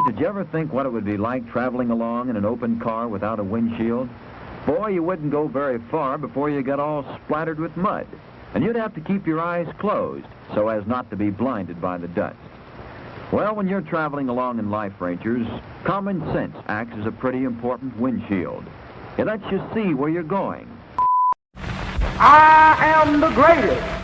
did you ever think what it would be like traveling along in an open car without a windshield? Boy, you wouldn't go very far before you got all splattered with mud. And you'd have to keep your eyes closed so as not to be blinded by the dust. Well, when you're traveling along in life, Rangers, common sense acts as a pretty important windshield. It lets you see where you're going. I am the greatest.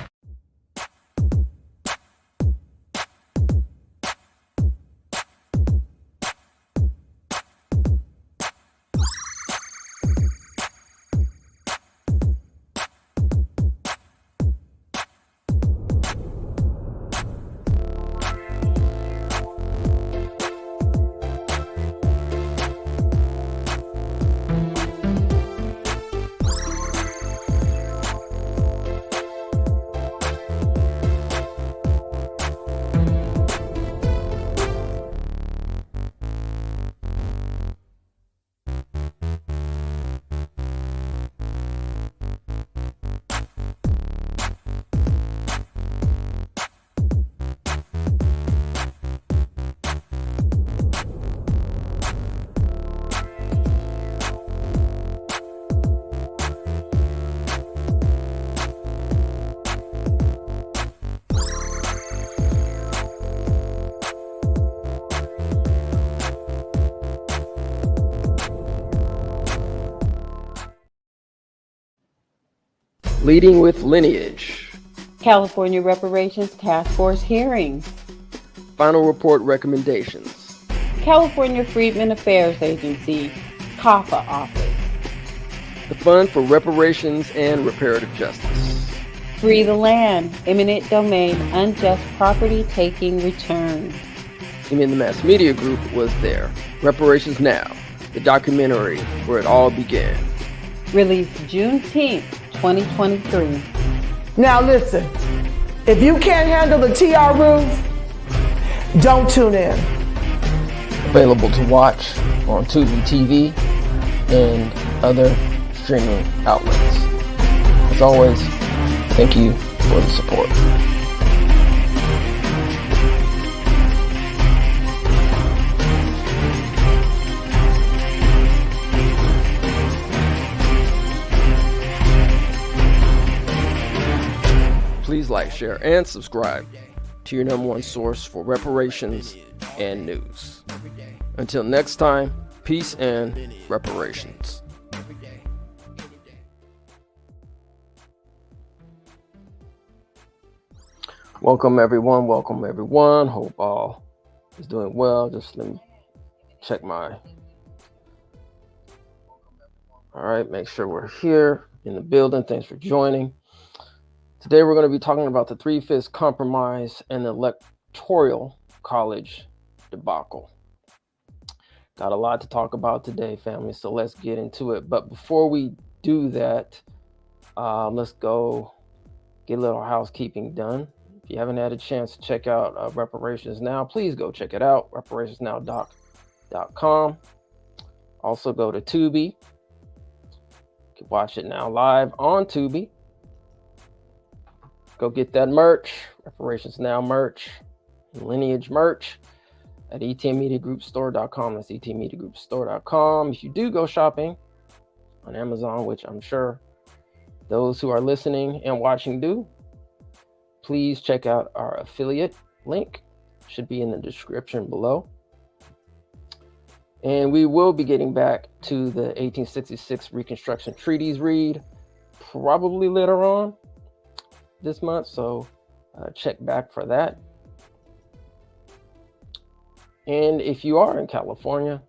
Leading with lineage. California Reparations Task Force hearings. Final report recommendations. California Freedmen Affairs Agency, CAFA office. The Fund for Reparations and Reparative Justice. Free the land, eminent domain, unjust property taking return. Even the mass media group was there. Reparations Now, the documentary where it all began. Released Juneteenth, 2023. Now listen, if you can't handle the TR rules, don't tune in. Available to watch on Tubi TV and other streaming outlets. As always, thank you for the support. Please like, share, and subscribe to your number one source for reparations and news. Until next time, peace and reparations. Welcome everyone. Hope all is doing well. Just let me check my... All right, make sure we're here in the building. Thanks for joining. Today we're going to be talking about the 3/5 compromise and the Electoral College debacle. Got a lot to talk about today, family, so let's get into it. But before we do that, let's go get a little housekeeping done. If you haven't had a chance to check out Reparations Now, please go check it out, reparationsnow.com. Also go to Tubi. You can watch it now live on Tubi. Go get that merch, Reparations Now merch, Lineage merch at etmediagroupstore.com. That's etmediagroupstore.com. If you do go shopping on Amazon, which I'm sure those who are listening and watching do, please check out our affiliate link. Should be in the description below. And we will be getting back to the 1866 Reconstruction Treaties read probably later on this month, so check back for that. And if you are in California,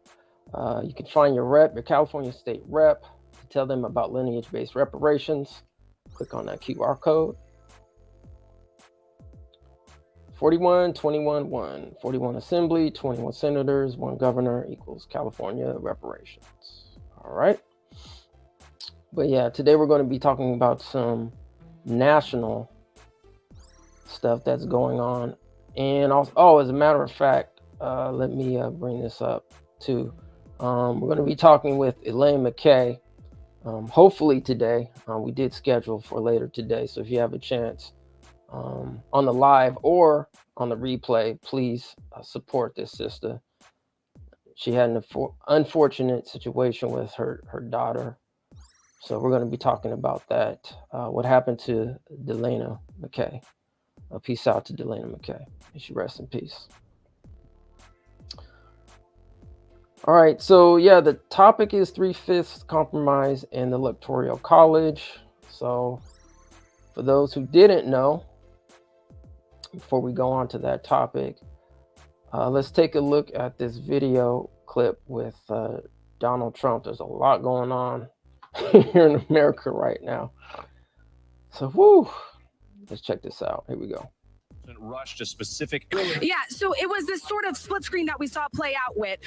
you can find your California state rep, to tell them about lineage-based reparations. Click on that QR code. 41, 21, 1. 41 assembly, 21 senators, 1 governor equals California reparations. All right. But yeah, today we're going to be talking about some national stuff that's going on. And also, as a matter of fact, let me bring this up too. We're going to be talking with Elaine McKay, hopefully today. We did schedule for later today, so if you have a chance on the live or on the replay, please support this sister. she had an unfortunate situation with her daughter. So we're going to be talking about that. What happened to Delana McKay? Peace out to Delana McKay. May she rest in peace. All right, so yeah, the topic is 3/5 compromise in the Electoral College. So for those who didn't know, before we go on to that topic, let's take a look at this video clip with Donald Trump. There's a lot going on here in America right now. So, whoo, let's check this out. Here we go. Rush to specific. Yeah, so it was this sort of split screen that we saw play out with.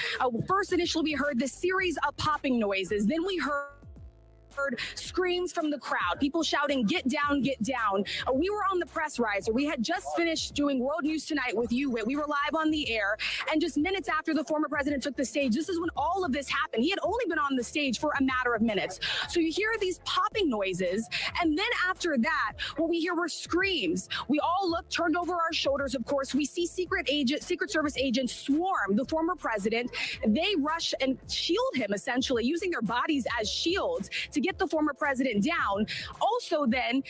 First, initially, we heard this series of popping noises. Then we heard screams from the crowd, people shouting, "Get down, get down." We were on the press riser. We had just finished doing World News Tonight with you. We were live on the air. And just minutes after the former president took the stage, this is when all of this happened. He had only been on the stage for a matter of minutes. So you hear these popping noises. And then after that, what we hear were screams. We all looked, turned over our shoulders, of course. We see Secret Service agents swarm the former president. They rush and shield him, essentially, using their bodies as shields to get the former president down. Also, then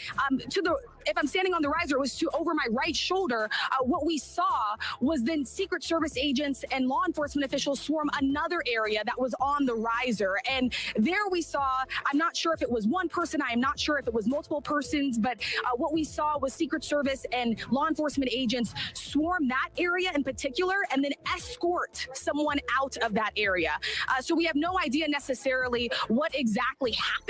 if I'm standing on the riser, it was over my right shoulder. What we saw was then Secret Service agents and law enforcement officials swarm another area that was on the riser. And there we saw, I'm not sure if it was one person, I am not sure if it was multiple persons, but what we saw was Secret Service and law enforcement agents swarm that area in particular and then escort someone out of that area. So we have no idea necessarily what exactly happened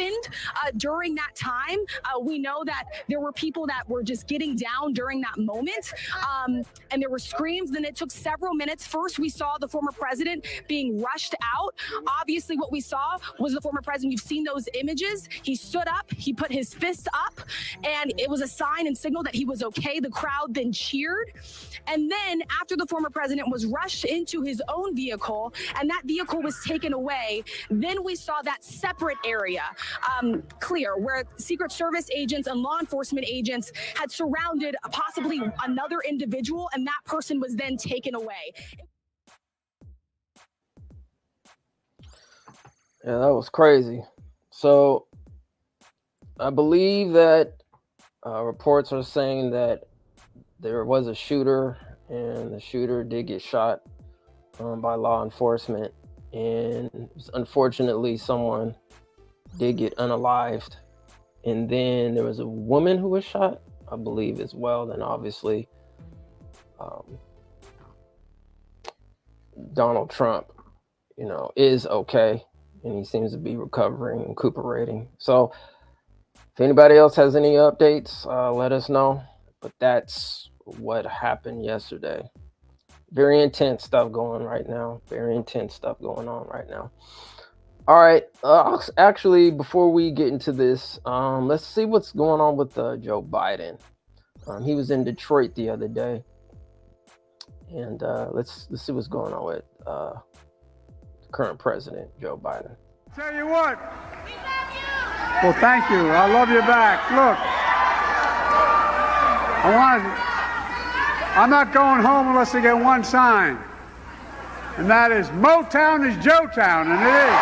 during that time. We know that there were people that were just getting down during that moment, and there were screams. Then it took several minutes. First, we saw the former president being rushed out. Obviously, what we saw was the former president. You've seen those images. He stood up, he put his fist up, and it was a sign and signal that he was okay. The crowd then cheered. And then after the former president was rushed into his own vehicle, and that vehicle was taken away, then we saw that separate area clear, where Secret Service agents and law enforcement agents had surrounded possibly another individual, and that person was then taken away. Yeah, that was crazy. So I believe that reports are saying that there was a shooter, and the shooter did get shot by law enforcement, and unfortunately someone did get unalived. And then there was a woman who was shot, I believe, as well. Then obviously Donald Trump, is okay, and he seems to be recovering and recuperating. So if anybody else has any updates, let us know. But that's what happened yesterday. Very intense stuff going on right now. All right. Actually, before we get into this, let's see what's going on with Joe Biden. He was in Detroit the other day, and let's see what's going on with the current president, Joe Biden. Tell you what. We love you. Well, thank you. I love you back. Look, I'm not going home unless I get one sign, and that is Motown is Joetown, and it is.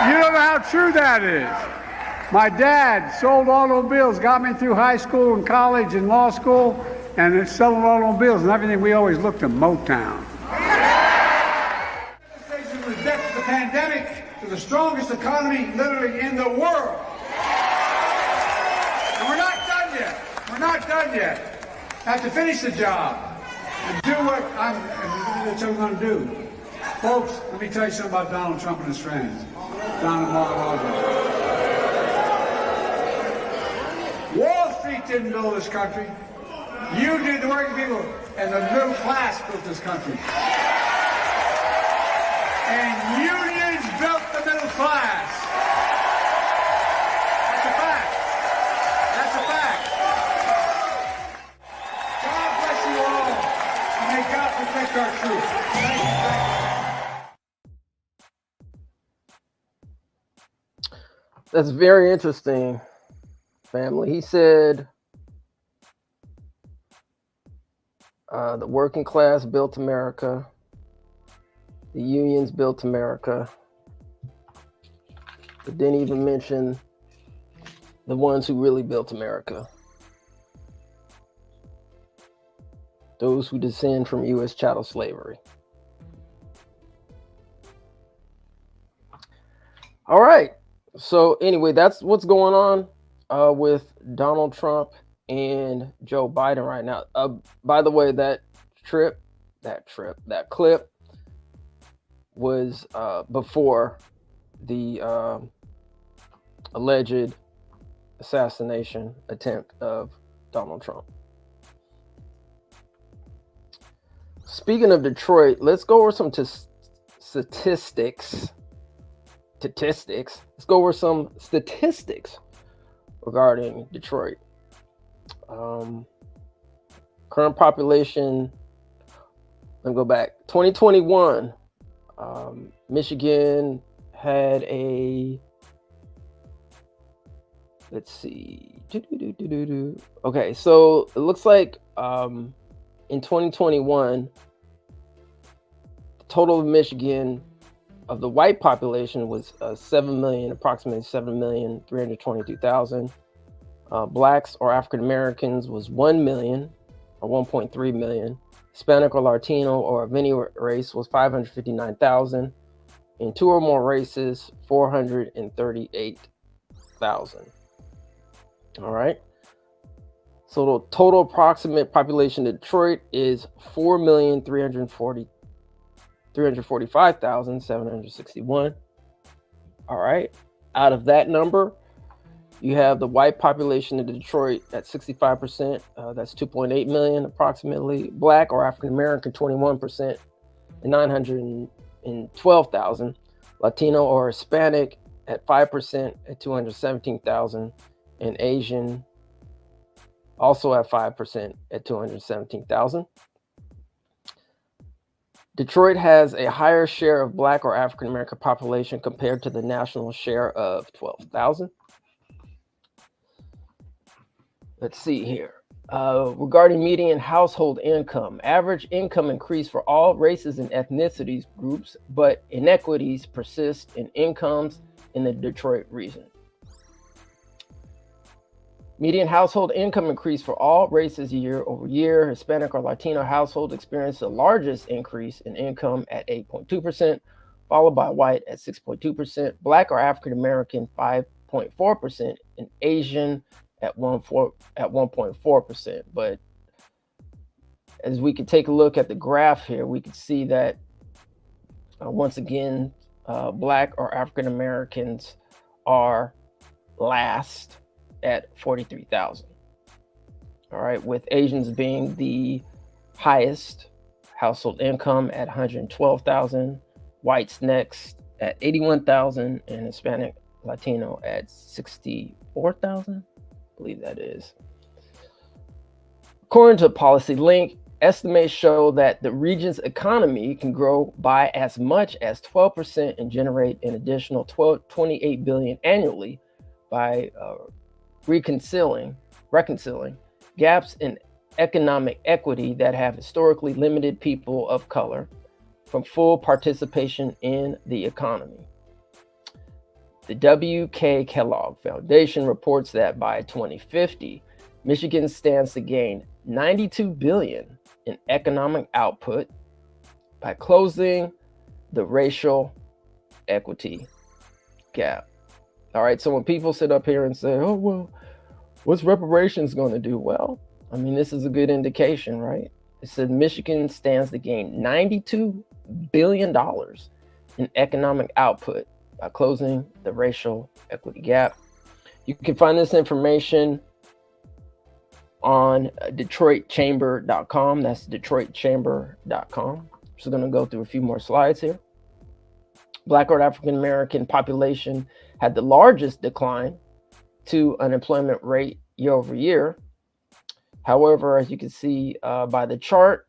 You don't know how true that is. My dad sold automobiles, got me through high school and college and law school, and it's selling automobiles and everything. We always looked to Motown. The depth of the pandemic to the strongest economy literally in the world. And we're not done yet. We're not done yet. Have to finish the job and do what that's what I'm going to do. Folks, let me tell you something about Donald Trump and his friends. Down in Mar-a-Lago. Wall Street didn't build this country. You did, the working people, and the middle class built this country. And unions built the middle class. That's a fact. That's a fact. God bless you all. And may God protect our troops. Thank you. That's very interesting. family. He said, the working class built America. The unions built America. But didn't even mention the ones who really built America. Those who descend from U.S. chattel slavery. All right. So anyway, that's what's going on with Donald Trump and Joe Biden right now. By the way, that clip was before the alleged assassination attempt of Donald Trump. Speaking of Detroit, let's go over some statistics. Let's go over some statistics regarding Detroit. Current population, let me go back. 2021, Michigan had a, let's see. Okay, so it looks like in 2021, the total of Michigan of the white population was approximately 7,322,000. Blacks or African Americans was 1 million or 1.3 million. Hispanic or Latino or of any race was 559,000. In two or more races, 438,000. All right. So the total approximate population of Detroit is 4,345,761. All right. Out of that number, you have the white population of Detroit at 65%. That's 2.8 million approximately. Black or African American, 21%, and 912,000. Latino or Hispanic at 5% at 217,000. And Asian also at 5% at 217,000. Detroit has a higher share of Black or African American population compared to the national share of 12,000. Let's see here. Regarding median household income, average income increased for all races and ethnicities groups, but inequities persist in incomes in the Detroit region. Median household income increased for all races year over year. Hispanic or Latino households experienced the largest increase in income at 8.2%, followed by white at 6.2%, Black or African American 5.4%, and Asian at 1.4%. But as we can take a look at the graph here, we can see that once again, Black or African Americans are last at 43,000. All right, with Asians being the highest household income at 112,000, whites next at 81,000, and Hispanic Latino at 64,000. I believe that is. According to Policy Link, estimates show that the region's economy can grow by as much as 12% and generate an additional $28 billion annually by reconciling gaps in economic equity that have historically limited people of color from full participation in the economy. The W.K. Kellogg Foundation reports that by 2050, Michigan stands to gain $92 billion in economic output by closing the racial equity gap. All right, so when people sit up here and say, oh, well, what's reparations going to do? Well, I mean, this is a good indication, right? It said Michigan stands to gain $92 billion in economic output by closing the racial equity gap. You can find this information on DetroitChamber.com. That's DetroitChamber.com. Just going to go through a few more slides here. Black or African American population had the largest decline to unemployment rate year over year. However, as you can see by the chart,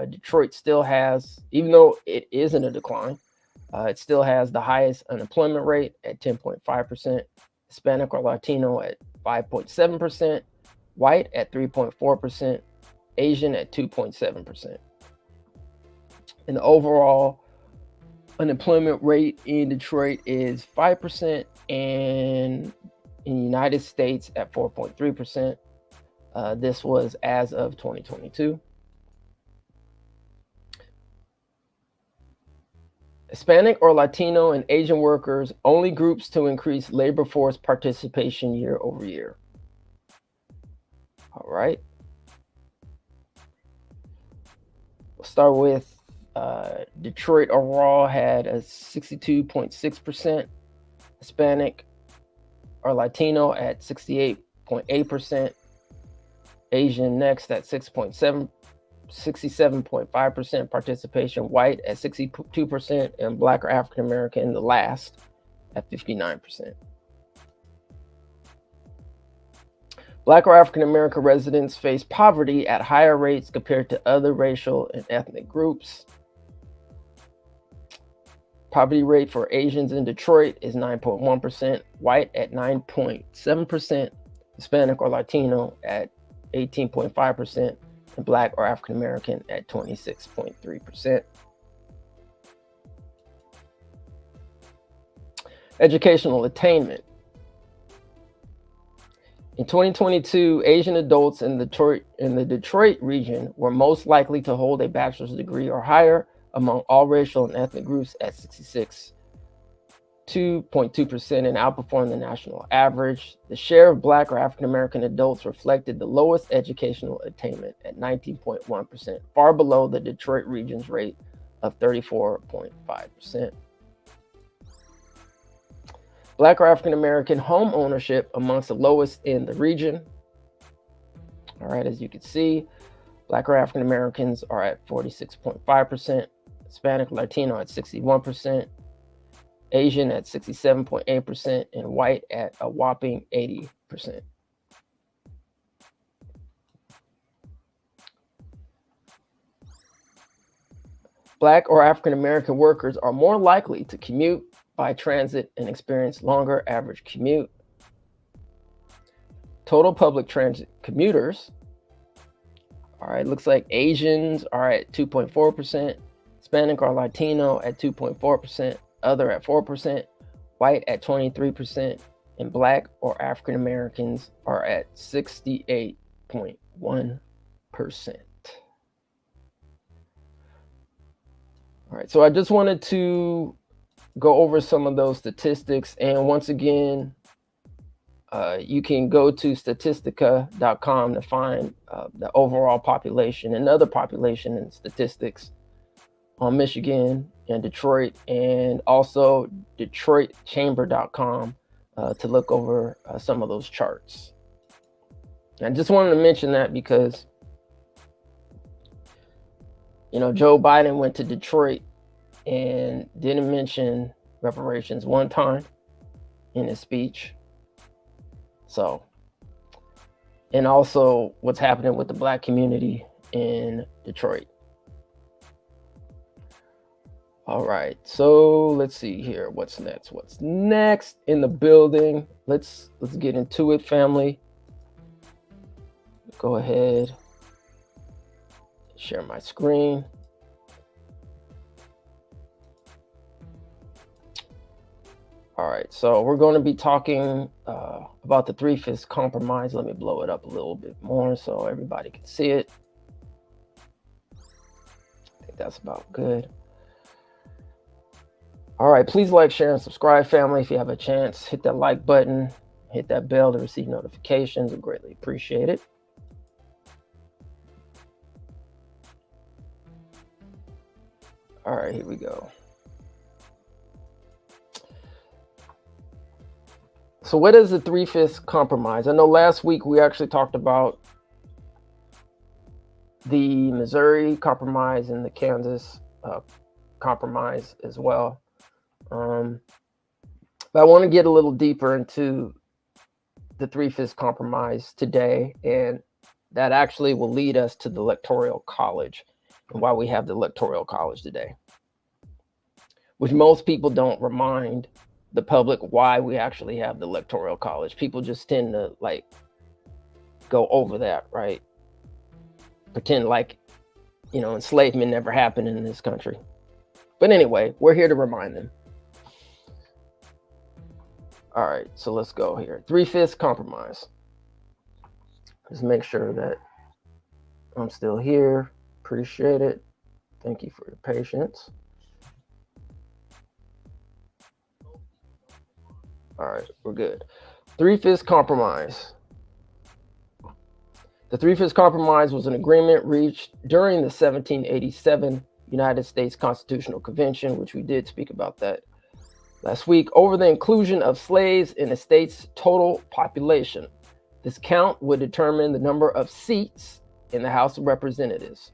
Detroit still has, even though it is in a decline, it still has the highest unemployment rate at 10.5%. Hispanic or Latino at 5.7%, white at 3.4%, Asian at 2.7%. And the overall unemployment rate in Detroit is 5%, and in the United States at 4.3%. This was as of 2022. Hispanic or Latino and Asian workers, only groups to increase labor force participation year over year. All right. We'll start with Detroit overall had a 62.6%, Hispanic or Latino at 68.8%, Asian next at 67.5% participation, white at 62%, and Black or African American the last at 59%. Black or African American residents face poverty at higher rates compared to other racial and ethnic groups. Poverty rate for Asians in Detroit is 9.1%, white at 9.7%, Hispanic or Latino at 18.5%, and Black or African American at 26.3%. Educational attainment. In 2022, Asian adults in the Detroit region were most likely to hold a bachelor's degree or higher among all racial and ethnic groups at 66.2% and outperformed the national average. The share of Black or African American adults reflected the lowest educational attainment at 19.1%, far below the Detroit region's rate of 34.5%. Black or African American home ownership amongst the lowest in the region. All right, as you can see, Black or African Americans are at 46.5%, Hispanic Latino at 61%, Asian at 67.8%, and white at a whopping 80%. Black or African American workers are more likely to commute by transit and experience longer average commute. Total public transit commuters. All right, looks like Asians are at 2.4%, Hispanic or Latino at 2.4%, other at 4%, white at 23%, and Black or African Americans are at 68.1%. All right, so I just wanted to go over some of those statistics. And once again, you can go to statistica.com to find the overall population and other population and statistics on Michigan and Detroit, and also detroitchamber.com to look over some of those charts. I just wanted to mention that because, you know, Joe Biden went to Detroit and didn't mention reparations one time in his speech. So, and also what's happening with the Black community in Detroit. All right, so let's see here. What's next? What's next in the building? Let's get into it, family. Go ahead. Share my screen. All right, so we're going to be talking about the 3/5 compromise. Let me blow it up a little bit more so everybody can see it. I think that's about good. All right, please like, share, and subscribe, family. If you have a chance, hit that like button, hit that bell to receive notifications. We greatly appreciate it. All right, here we go. So what is the 3/5 compromise? I know last week we actually talked about the Missouri compromise and the Kansas compromise as well. But I want to get a little deeper into the 3/5 compromise today, and that actually will lead us to the Electoral College and why we have the Electoral College today, which most people don't remind the public why we actually have the Electoral College. People just tend to like go over that, right? Pretend like, you know, enslavement never happened in this country. But anyway, we're here to remind them. All right, so let's go here. 3/5 compromise. Just make sure that I'm still here. Appreciate it. Thank you for your patience. All right, we're good. 3/5 compromise. The 3/5 compromise was an agreement reached during the 1787 United States Constitutional Convention, which we did speak about that last week, over the inclusion of slaves in the state's total population. This count would determine the number of seats in the House of Representatives,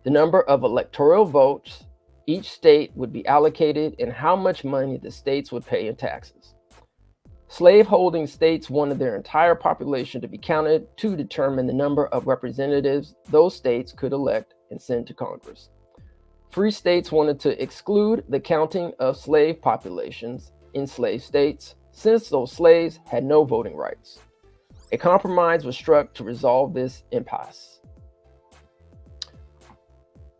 the number of electoral votes each state would be allocated, and how much money the states would pay in taxes. Slave-holding states wanted their entire population to be counted to determine the number of representatives those states could elect and send to Congress. Free states wanted to exclude the counting of slave populations in slave states, since those slaves had no voting rights. A compromise was struck to resolve this impasse.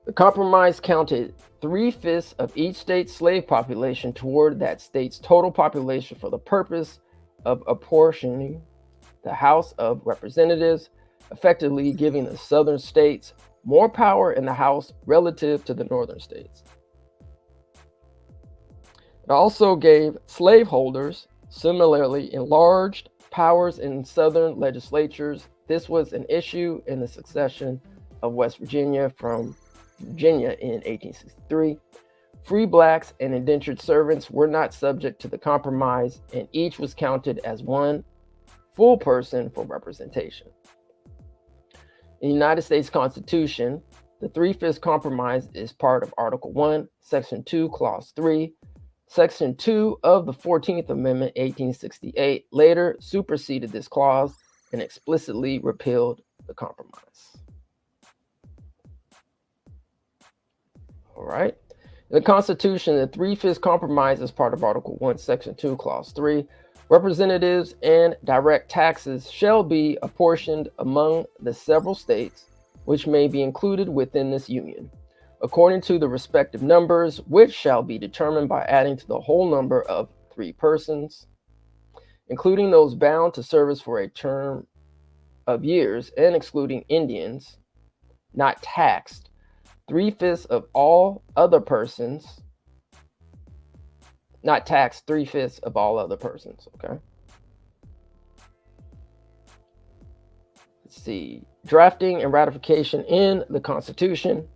The compromise counted 3/5 of each state's slave population toward that state's total population for the purpose of apportioning the House of Representatives, effectively giving the southern states more power in the House relative to the northern states. It also gave slaveholders similarly enlarged powers in southern legislatures. This was an issue in the secession of West Virginia from Virginia in 1863. Free blacks and indentured servants were not subject to the compromise, and each was counted as one full person for representation. In the United States Constitution, the 3/5 compromise is part of Article 1, Section 2, Clause 3. Section 2 of the 14th Amendment, 1868, later superseded this clause and explicitly repealed the compromise. All right. In the Constitution, the 3/5 compromise is part of Article 1, Section 2, Clause 3. Representatives and direct taxes shall be apportioned among the several states which may be included within this union, according to the respective numbers, which shall be determined by adding to the whole number of 3 persons, including those bound to service for a term of years and excluding Indians not taxed, 3/5 of all other persons, not taxed 3/5 of all other persons, okay? Let's see, drafting and ratification in the Constitution.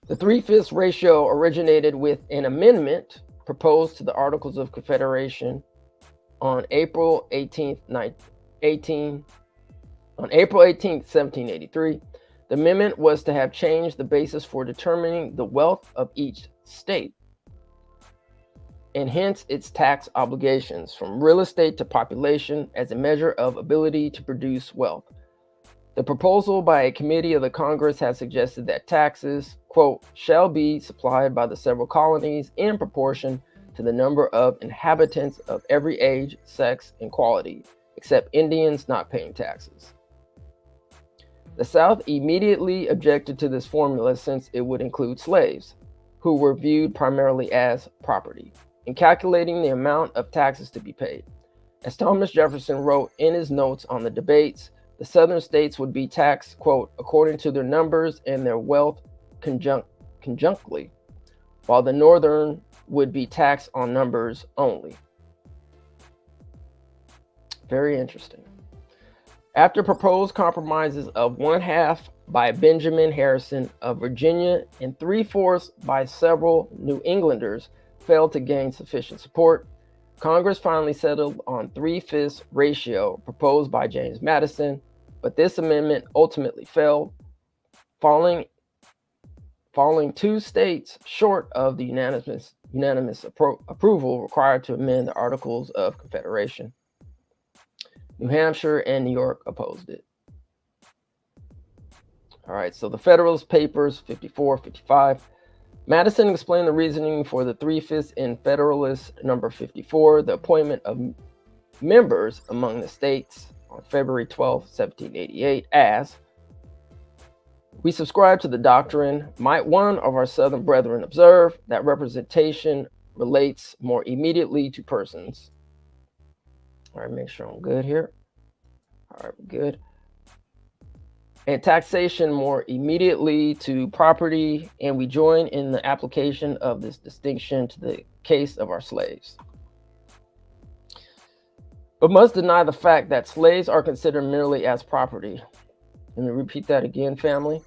The 3/5 ratio originated with an amendment proposed to the Articles of Confederation on April 18th, 1783. The amendment was to have changed the basis for determining the wealth of each state, and hence its tax obligations, from real estate to population, as a measure of ability to produce wealth. The proposal by a committee of the Congress has suggested that taxes, quote, shall be supplied by the several colonies in proportion to the number of inhabitants of every age, sex, and quality, except Indians not paying taxes. The South immediately objected to this formula, since it would include slaves, who were viewed primarily as property, in calculating the amount of taxes to be paid. As Thomas Jefferson wrote in his notes on the debates, the southern states would be taxed, quote, according to their numbers and their wealth conjunctly, while the northern would be taxed on numbers only. Very interesting. After proposed compromises of 1/2 by Benjamin Harrison of Virginia and 3/4 by several New Englanders failed to gain sufficient support, Congress finally settled on 3/5 ratio proposed by James Madison, but this amendment ultimately failed, falling 2 states short of the unanimous approval required to amend the Articles of Confederation. New Hampshire and New York opposed it. All right, so the Federalist Papers, 54, 55. Madison explained the reasoning for the 3/5 in Federalist number 54, the appointment of members among the states on February 12, 1788, as we subscribe to the doctrine, might one of our Southern brethren observe, that representation relates more immediately to persons. All right, make sure I'm good here. All right, good. And taxation more immediately to property, and we join in the application of this distinction to the case of our slaves. But must deny the fact that slaves are considered merely as property. Let me repeat that again, family.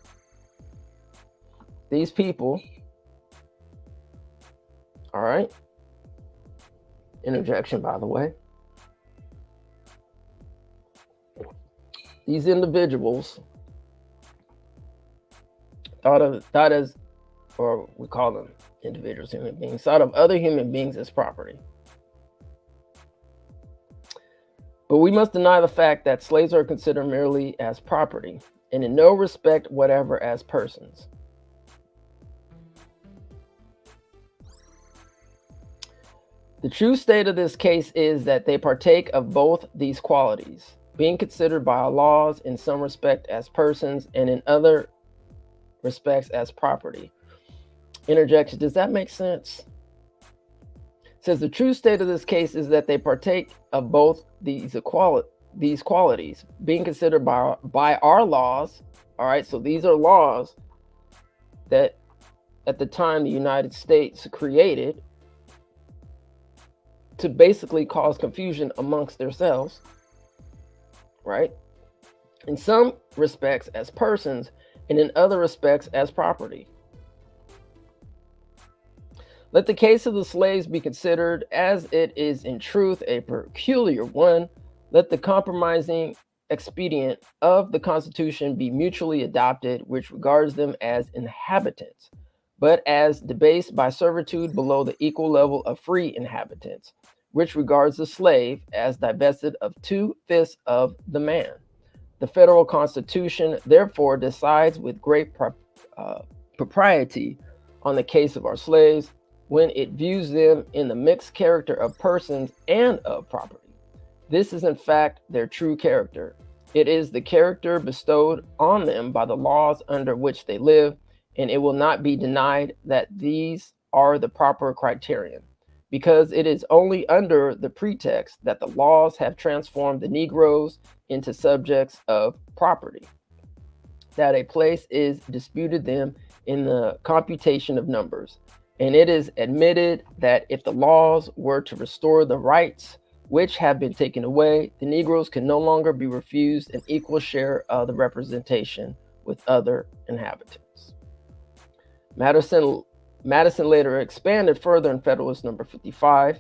These people, all right, interjection, by the way. These individuals thought as, or we call them individuals, human beings, thought of other human beings as property. But we must deny the fact that slaves are considered merely as property, and in no respect whatever as persons. The true state of this case is that they partake of both these qualities, being considered by our laws in some respect as persons and in other respects as property. Interjection, does that make sense? It says the true state of this case is that they partake of both these qualities, being considered by our laws. All right, so these are laws that at the time the United States created to basically cause confusion amongst themselves, right? In some respects as persons, and in other respects as property. Let the case of the slaves be considered as it is in truth a peculiar one. Let the compromising expedient of the Constitution be mutually adopted, which regards them as inhabitants, but as debased by servitude below the equal level of free inhabitants, which regards the slave as divested of 2/5 of the man. The federal Constitution, therefore, decides with great propriety on the case of our slaves when it views them in the mixed character of persons and of property. This is, in fact, their true character. It is the character bestowed on them by the laws under which they live, and it will not be denied that these are the proper criterion, because it is only under the pretext that the laws have transformed the Negroes into subjects of property that a place is disputed them in the computation of numbers. And it is admitted that if the laws were to restore the rights which have been taken away, the Negroes can no longer be refused an equal share of the representation with other inhabitants. Madison later expanded further in Federalist number 55.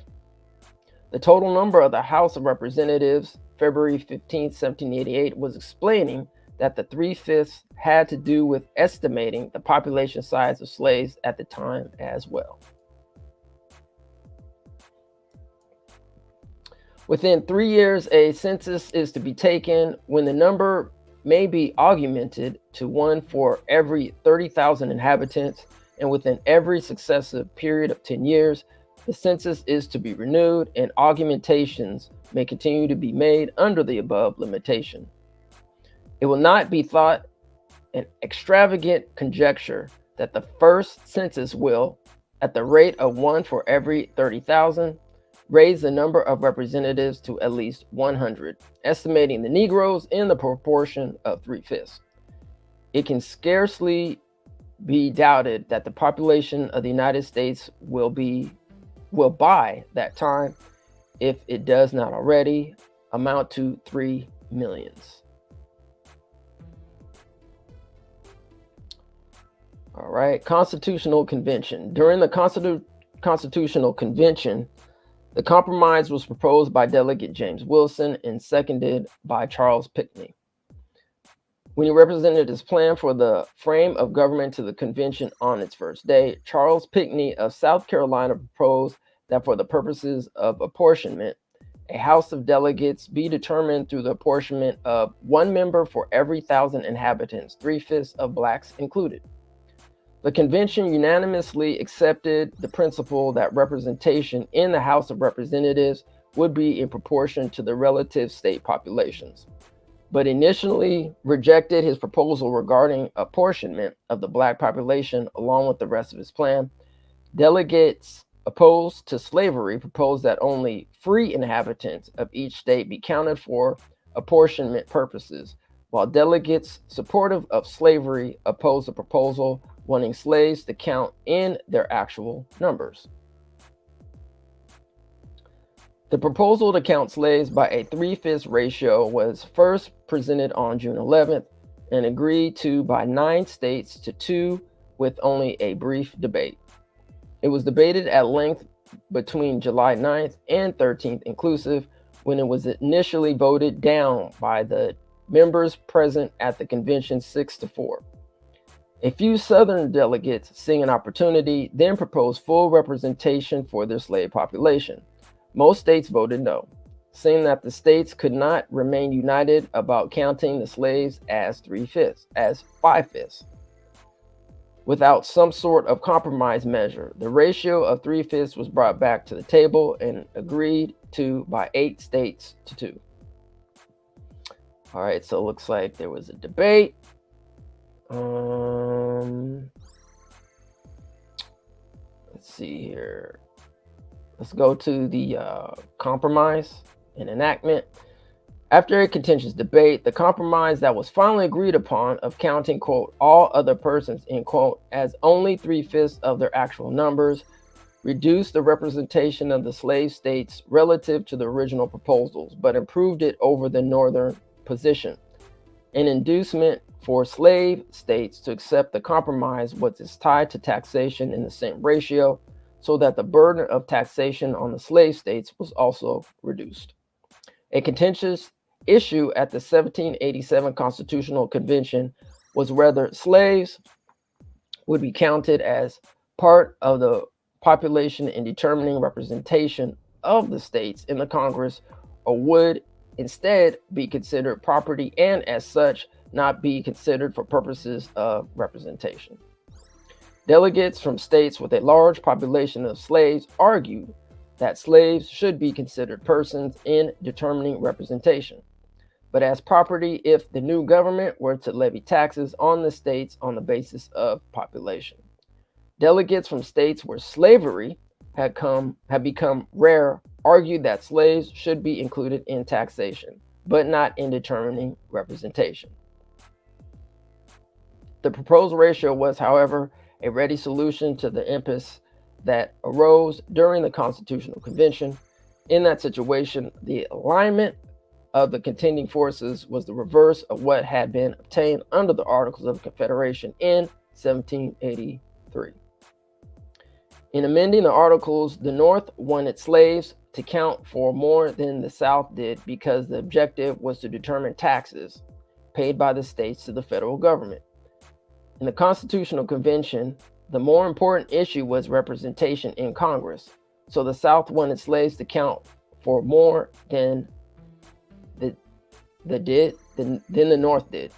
The total number of the House of Representatives, February 15, 1788, was explaining that the 3/5 had to do with estimating the population size of slaves at the time as well. Within 3 years, a census is to be taken, when the number may be augmented to one for every 30,000 inhabitants, and within every successive period of 10 years, the census is to be renewed, and augmentations may continue to be made under the above limitation. It will not be thought an extravagant conjecture that the first census will, at the rate of one for every 30,000, raise the number of representatives to at least 100, estimating the Negroes in the proportion of 3/5. It can scarcely be doubted that the population of the United States will by that time, if it does not already, amount to 3 millions. All right, Constitutional Convention. During the Constitutional Convention, the compromise was proposed by Delegate James Wilson and seconded by Charles Pinckney. When he represented his plan for the frame of government to the convention on its first day, Charles Pinckney of South Carolina proposed that for the purposes of apportionment, a House of Delegates be determined through the apportionment of one member for every 1,000 inhabitants, 3/5 of blacks included. The convention unanimously accepted the principle that representation in the House of Representatives would be in proportion to the relative state populations, but initially rejected his proposal regarding apportionment of the Black population along with the rest of his plan. Delegates opposed to slavery proposed that only free inhabitants of each state be counted for apportionment purposes, while delegates supportive of slavery opposed the proposal wanting slaves to count in their actual numbers. The proposal to count slaves by a 3/5 ratio was first presented on June 11th and agreed to by 9 states to 2 with only a brief debate. It was debated at length between July 9th and 13th inclusive, when it was initially voted down by the members present at the convention 6-4. A few Southern delegates, seeing an opportunity, then proposed full representation for their slave population. Most states voted no, saying that the states could not remain united about counting the slaves as 5/5. Without some sort of compromise measure, the ratio of 3/5 was brought back to the table and agreed to by 8 states to 2. All right, so it looks like there was a debate. Let's see here. Let's go to the compromise and enactment. After a contentious debate, the compromise that was finally agreed upon of counting, quote, all other persons, end quote, as only 3/5 of their actual numbers, reduced the representation of the slave states relative to the original proposals, but improved it over the northern position. An inducement for slave states to accept the compromise was tied to taxation in the same ratio, so that the burden of taxation on the slave states was also reduced. A contentious issue at the 1787 Constitutional Convention was whether slaves would be counted as part of the population in determining representation of the states in the Congress, or would instead be considered property and as such not be considered for purposes of representation. Delegates from states with a large population of slaves argued that slaves should be considered persons in determining representation, but as property if the new government were to levy taxes on the states on the basis of population. Delegates from states where slavery had become rare argued that slaves should be included in taxation, but not in determining representation. The proposed ratio was, however, a ready solution to the impasse that arose during the Constitutional Convention. In that situation, the alignment of the contending forces was the reverse of what had been obtained under the Articles of Confederation in 1783. In amending the Articles, the North wanted slaves to count for more than the South did because the objective was to determine taxes paid by the states to the federal government. In the Constitutional Convention, the more important issue was representation in Congress, so the South wanted slaves to count for more than the North did.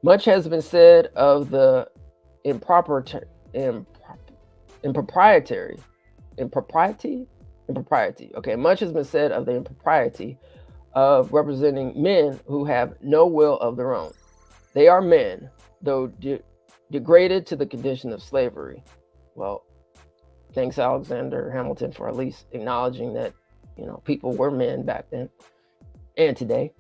Much has been said of the impropriety. Okay, much has been said of the impropriety of representing men who have no will of their own. They are men, though degraded to the condition of slavery. Well, thanks Alexander Hamilton for at least acknowledging that, people were men back then and today.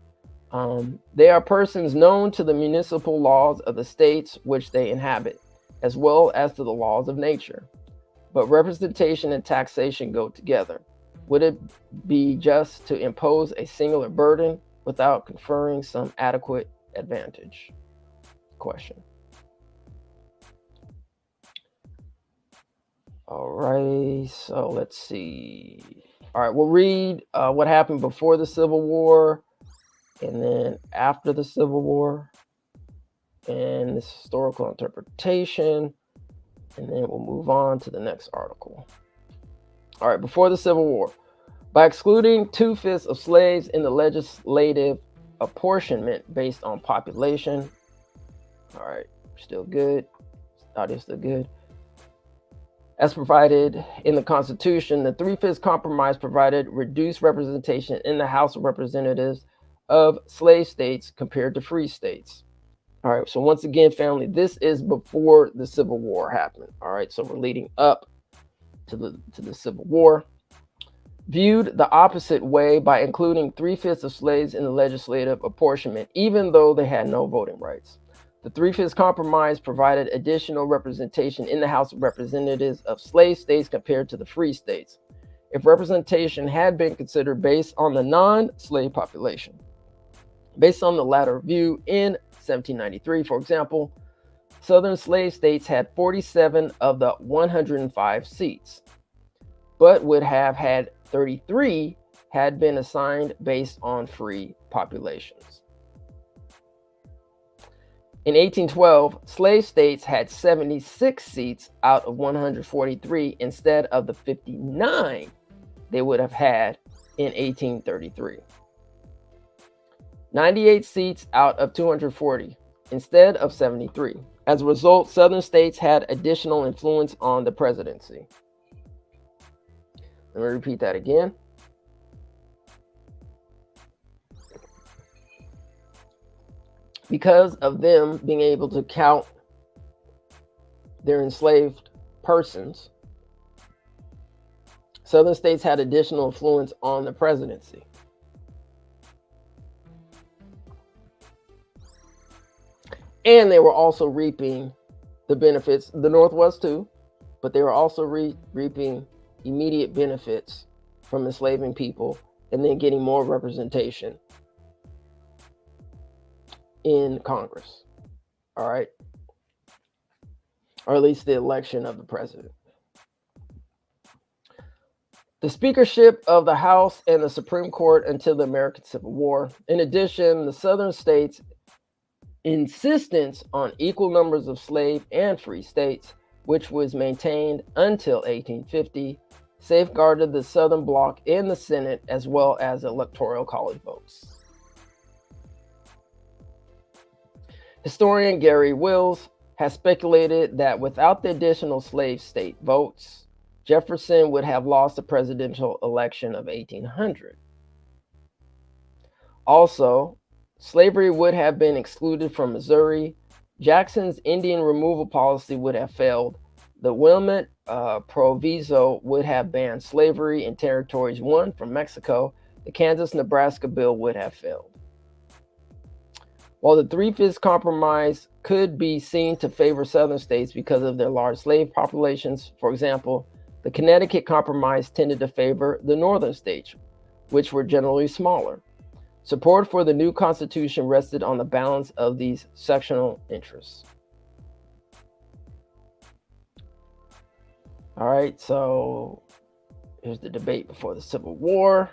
They are persons known to the municipal laws of the states which they inhabit, as well as to the laws of nature. But representation and taxation go together. Would it be just to impose a singular burden without conferring some adequate advantage? Question. All right, so let's see. All right, we'll read what happened before the Civil War and then after the Civil War and this historical interpretation, and then we'll move on to the next article. All right, before the Civil War, by excluding 2/5 of slaves in the legislative apportionment based on population. All right, still good. Audio still good. As provided in the Constitution, the Three-Fifths Compromise provided reduced representation in the House of Representatives of slave states compared to free states. All right, so once again, family, this is before the Civil War happened. All right, so we're leading up to the Civil War. Viewed the opposite way by including 3/5 of slaves in the legislative apportionment, even though they had no voting rights. The Three-Fifths Compromise provided additional representation in the House of Representatives of slave states compared to the free states. If representation had been considered based on the non-slave population, based on the latter view, in 1793, for example, Southern slave states had 47 of the 105 seats, but would have had 33 had been assigned based on free populations. In 1812, slave states had 76 seats out of 143 instead of the 59 they would have had in 1833. 98 seats out of 240 instead of 73. As a result, Southern states had additional influence on the presidency. Let me repeat that again. Because of them being able to count their enslaved persons, Southern states had additional influence on the presidency. And they were also reaping the benefits. The North was too, but they were also reaping immediate benefits from enslaving people and then getting more representation in Congress. All right. Or at least the election of the president. The speakership of the House and the Supreme Court until the American Civil War. In addition, the Southern states' insistence on equal numbers of slave and free states, which was maintained until 1850, safeguarded the Southern bloc in the Senate as well as Electoral College votes. Historian Gary Wills has speculated that without the additional slave state votes, Jefferson would have lost the presidential election of 1800. Also, slavery would have been excluded from Missouri. Jackson's Indian removal policy would have failed. The Wilmot Proviso would have banned slavery in territories won from Mexico. The Kansas-Nebraska bill would have failed. While the Three-Fifths Compromise could be seen to favor Southern states because of their large slave populations, for example, the Connecticut Compromise tended to favor the Northern states, which were generally smaller. Support for the new Constitution rested on the balance of these sectional interests. All right, so here's the debate before the Civil War.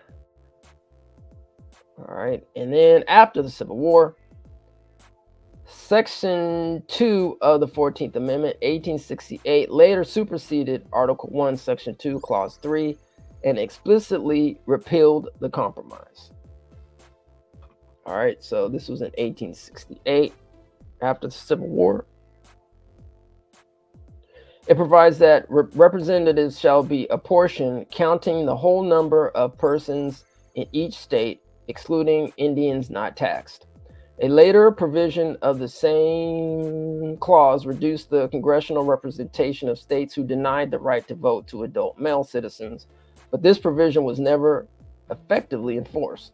All right, and then after the Civil War, Section 2 of the 14th Amendment, 1868, later superseded Article 1, Section 2, Clause 3, and explicitly repealed the compromise. All right, so this was in 1868, after the Civil War. It provides that representatives shall be apportioned, counting the whole number of persons in each state, excluding Indians not taxed. A later provision of the same clause reduced the congressional representation of states who denied the right to vote to adult male citizens, but this provision was never effectively enforced.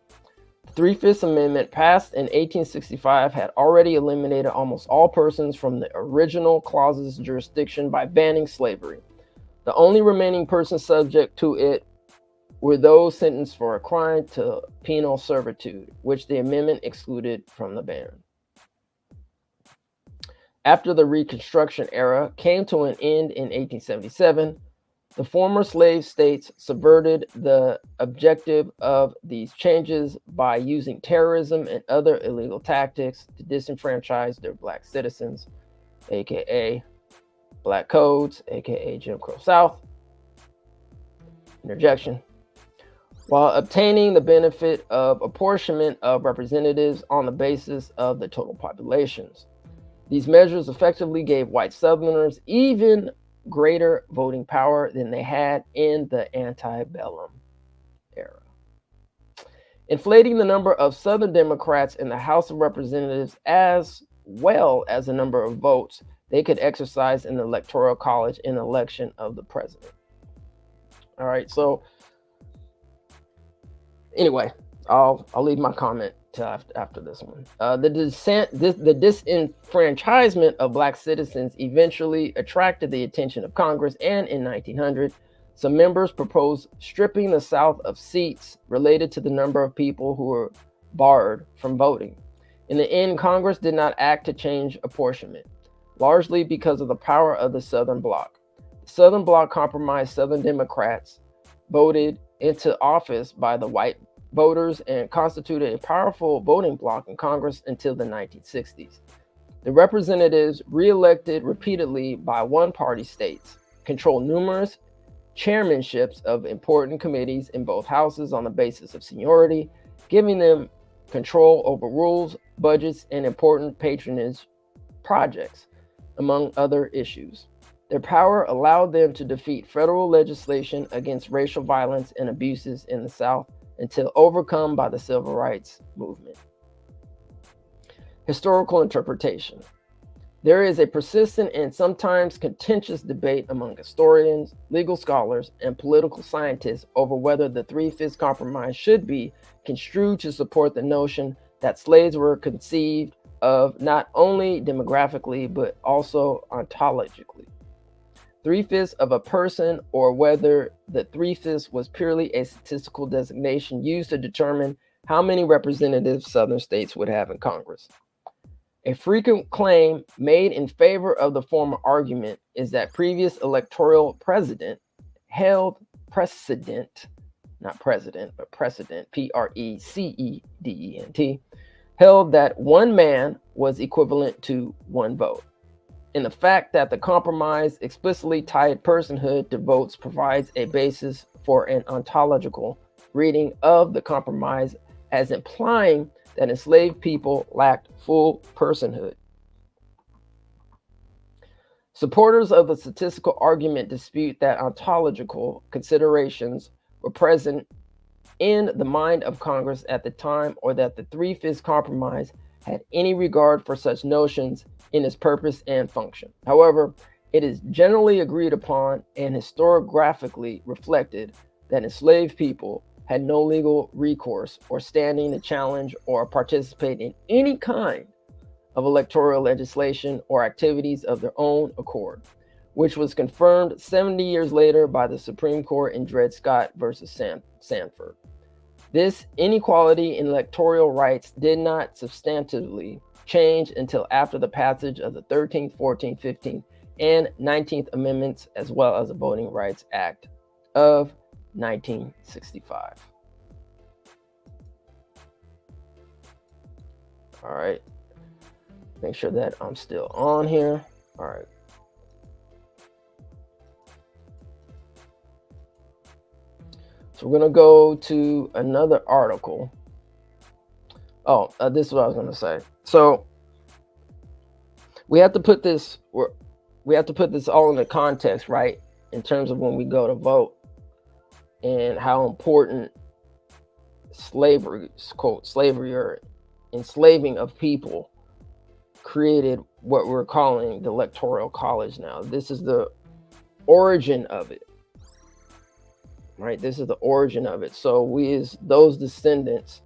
The Three-Fifths Amendment, passed in 1865, had already eliminated almost all persons from the original clause's jurisdiction by banning slavery. The only remaining persons subject to it were those sentenced for a crime to penal servitude, which the amendment excluded from the ban. After the Reconstruction era came to an end in 1877, the former slave states subverted the objective of these changes by using terrorism and other illegal tactics to disenfranchise their black citizens, aka black codes, aka Jim Crow South. Interjection. While obtaining the benefit of apportionment of representatives on the basis of the total populations. These measures effectively gave white Southerners even greater voting power than they had in the antebellum era. Inflating the number of Southern Democrats in the House of Representatives as well as the number of votes they could exercise in the Electoral College in the election of the president. All right, so anyway, I'll leave my comment to after this one. The disenfranchisement of Black citizens eventually attracted the attention of Congress, and in 1900, some members proposed stripping the South of seats related to the number of people who were barred from voting. In the end, Congress did not act to change apportionment, largely because of the power of the Southern Bloc. The Southern Bloc compromised Southern Democrats, voted into office by the white voters, and constituted a powerful voting bloc in Congress until the 1960s. The representatives, re-elected repeatedly by one-party states, controlled numerous chairmanships of important committees in both houses on the basis of seniority, giving them control over rules, budgets, and important patronage projects, among other issues. Their power allowed them to defeat federal legislation against racial violence and abuses in the South until overcome by the civil rights movement. Historical interpretation. There is a persistent and sometimes contentious debate among historians, legal scholars, and political scientists over whether the Three-Fifths Compromise should be construed to support the notion that slaves were conceived of not only demographically but also ontologically. Three-fifths of a person, or whether the three-fifths was purely a statistical designation used to determine how many representatives Southern states would have in Congress. A frequent claim made in favor of the former argument is that previous electoral precedent held precedent, not president, but precedent, P-R-E-C-E-D-E-N-T, held that one man was equivalent to one vote. And the fact that the compromise explicitly tied personhood to votes provides a basis for an ontological reading of the compromise as implying that enslaved people lacked full personhood. Supporters of the statistical argument dispute that ontological considerations were present in the mind of Congress at the time, or that the Three-Fifths Compromise had any regard for such notions in its purpose and function. However, it is generally agreed upon and historiographically reflected that enslaved people had no legal recourse or standing to challenge or participate in any kind of electoral legislation or activities of their own accord, which was confirmed 70 years later by the Supreme Court in Dred Scott versus Sanford. This inequality in electoral rights did not substantively change until after the passage of the 13th, 14th, 15th, and 19th Amendments, as well as the Voting Rights Act of 1965. All right. Make sure that I'm still on here. All right. So we're going to go to another article. Oh, this is what I was going to say. So we have to put this all in the context, right? In terms of when we go to vote and how important slavery, quote, slavery or enslaving of people created what we're calling the Electoral College now. This is the origin of it. Right, this is the origin of it. So we, as those descendants,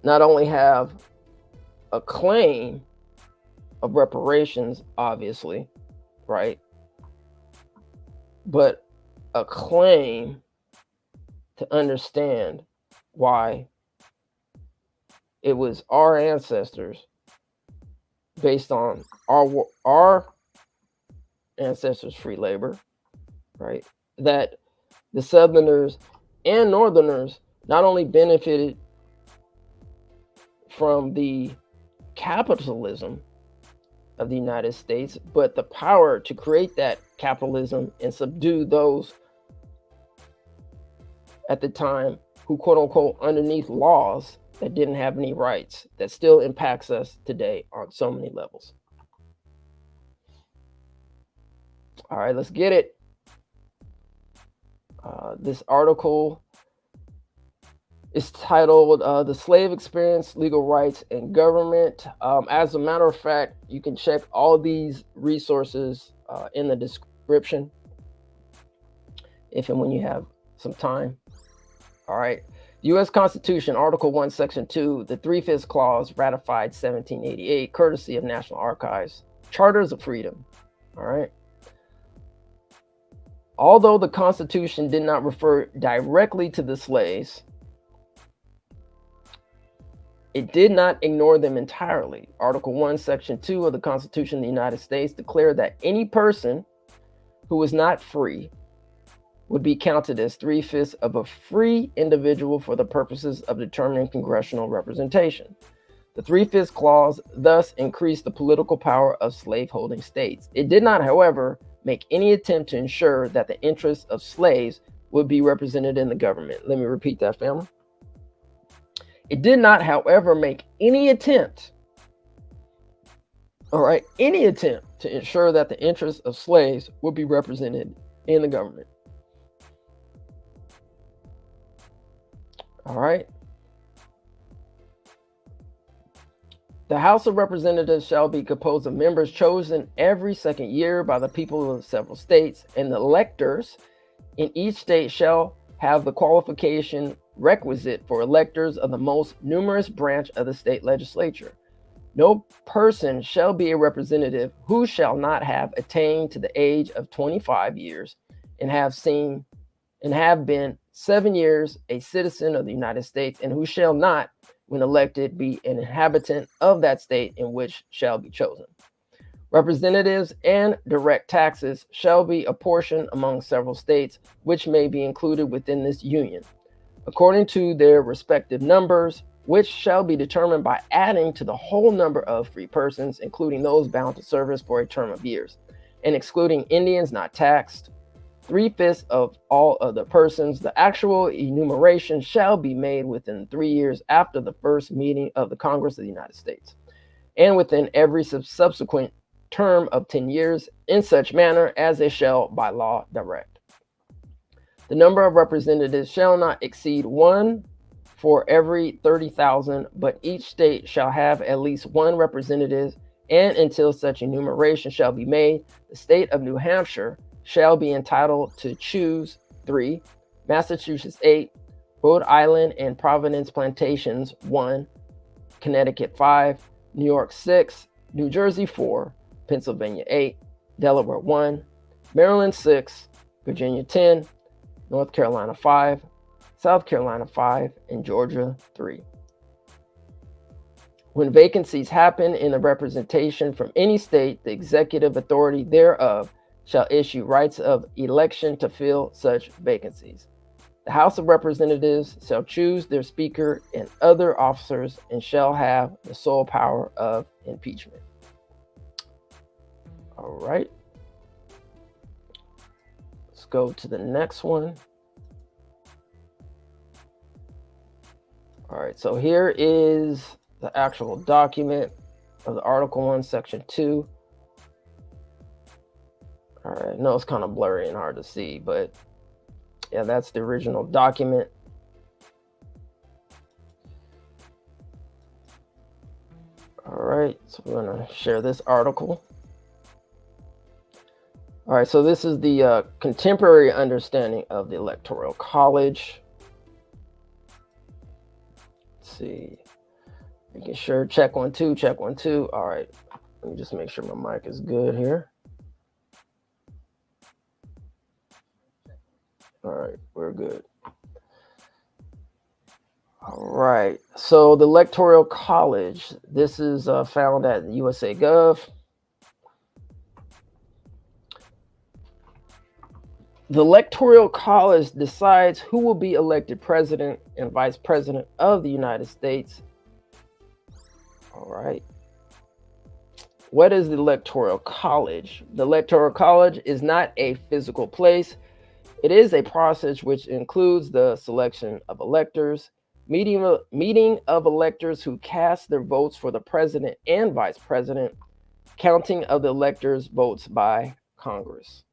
not only have a claim of reparations, obviously, right, but a claim to understand why it was our ancestors, based on our ancestors' free labor, right, that the Southerners and Northerners not only benefited from the capitalism of the United States, but the power to create that capitalism and subdue those at the time who, quote unquote, underneath laws that didn't have any rights, that still impacts us today on so many levels. All right, let's get it. This article is titled The Slave Experience, Legal Rights, and Government. As a matter of fact, you can check all these resources in the description if and when you have some time. All right. U.S. Constitution, Article 1, Section 2, the 3/5 Clause, ratified 1788, courtesy of National Archives. Charters of Freedom. All right. Although the Constitution did not refer directly to the slaves, it did not ignore them entirely. Article 1, Section 2 of the Constitution of the United States declared that any person who was not free would be counted as 3/5 of a free individual for the purposes of determining congressional representation. The 3/5 Clause thus increased the political power of slaveholding states. It did not, however, make any attempt to ensure that the interests of slaves would be represented in the government. Let me repeat that, family. It did not, however, make any attempt, any attempt to ensure that the interests of slaves would be represented in the government. All right. The House of Representatives shall be composed of members chosen every second year by the people of several states, and the electors in each state shall have the qualification requisite for electors of the most numerous branch of the state legislature. No person shall be a representative who shall not have attained to the age of 25 years and have been 7 years a citizen of the United States, and who shall not, when elected, be an inhabitant of that state in which shall be chosen. Representatives and direct taxes shall be apportioned among several states, which may be included within this union, according to their respective numbers, which shall be determined by adding to the whole number of free persons, including those bound to service for a term of years, and excluding Indians not taxed, 3/5 of all other persons. The actual enumeration shall be made within 3 years after the first meeting of the Congress of the United States, and within every subsequent term of 10 years, in such manner as they shall by law direct. The number of representatives shall not exceed 1 for every 30,000, but each state shall have at least 1 representative, and until such enumeration shall be made, the state of New Hampshire shall be entitled to choose 3, Massachusetts 8, Rhode Island and Providence Plantations 1, Connecticut 5, New York 6, New Jersey 4, Pennsylvania 8, Delaware 1, Maryland 6, Virginia 10, North Carolina 5, South Carolina 5, and Georgia 3. When vacancies happen in a representation from any state, the executive authority thereof shall issue rights of election to fill such vacancies. The House of Representatives shall choose their speaker and other officers, and shall have the sole power of impeachment. All right. Let's go to the next one. All right, so here is the actual document of the Article 1, Section 2. All right, no, it's kind of blurry and hard to see, but yeah, that's the original document. All right, so we're gonna share this article. All right, so this is the contemporary understanding of the Electoral College. Let's see, making sure, check 1 2, check 1 2. All right, let me just make sure my mic is good here. All right, we're good. All right, so the Electoral College, this is found at USA Gov. The Electoral College decides who will be elected president and vice president of the United States. All right. What is the Electoral College? The Electoral College is not a physical place. It is a process which includes the selection of electors, meeting of electors who cast their votes for the president and vice president, counting of the electors' votes by Congress.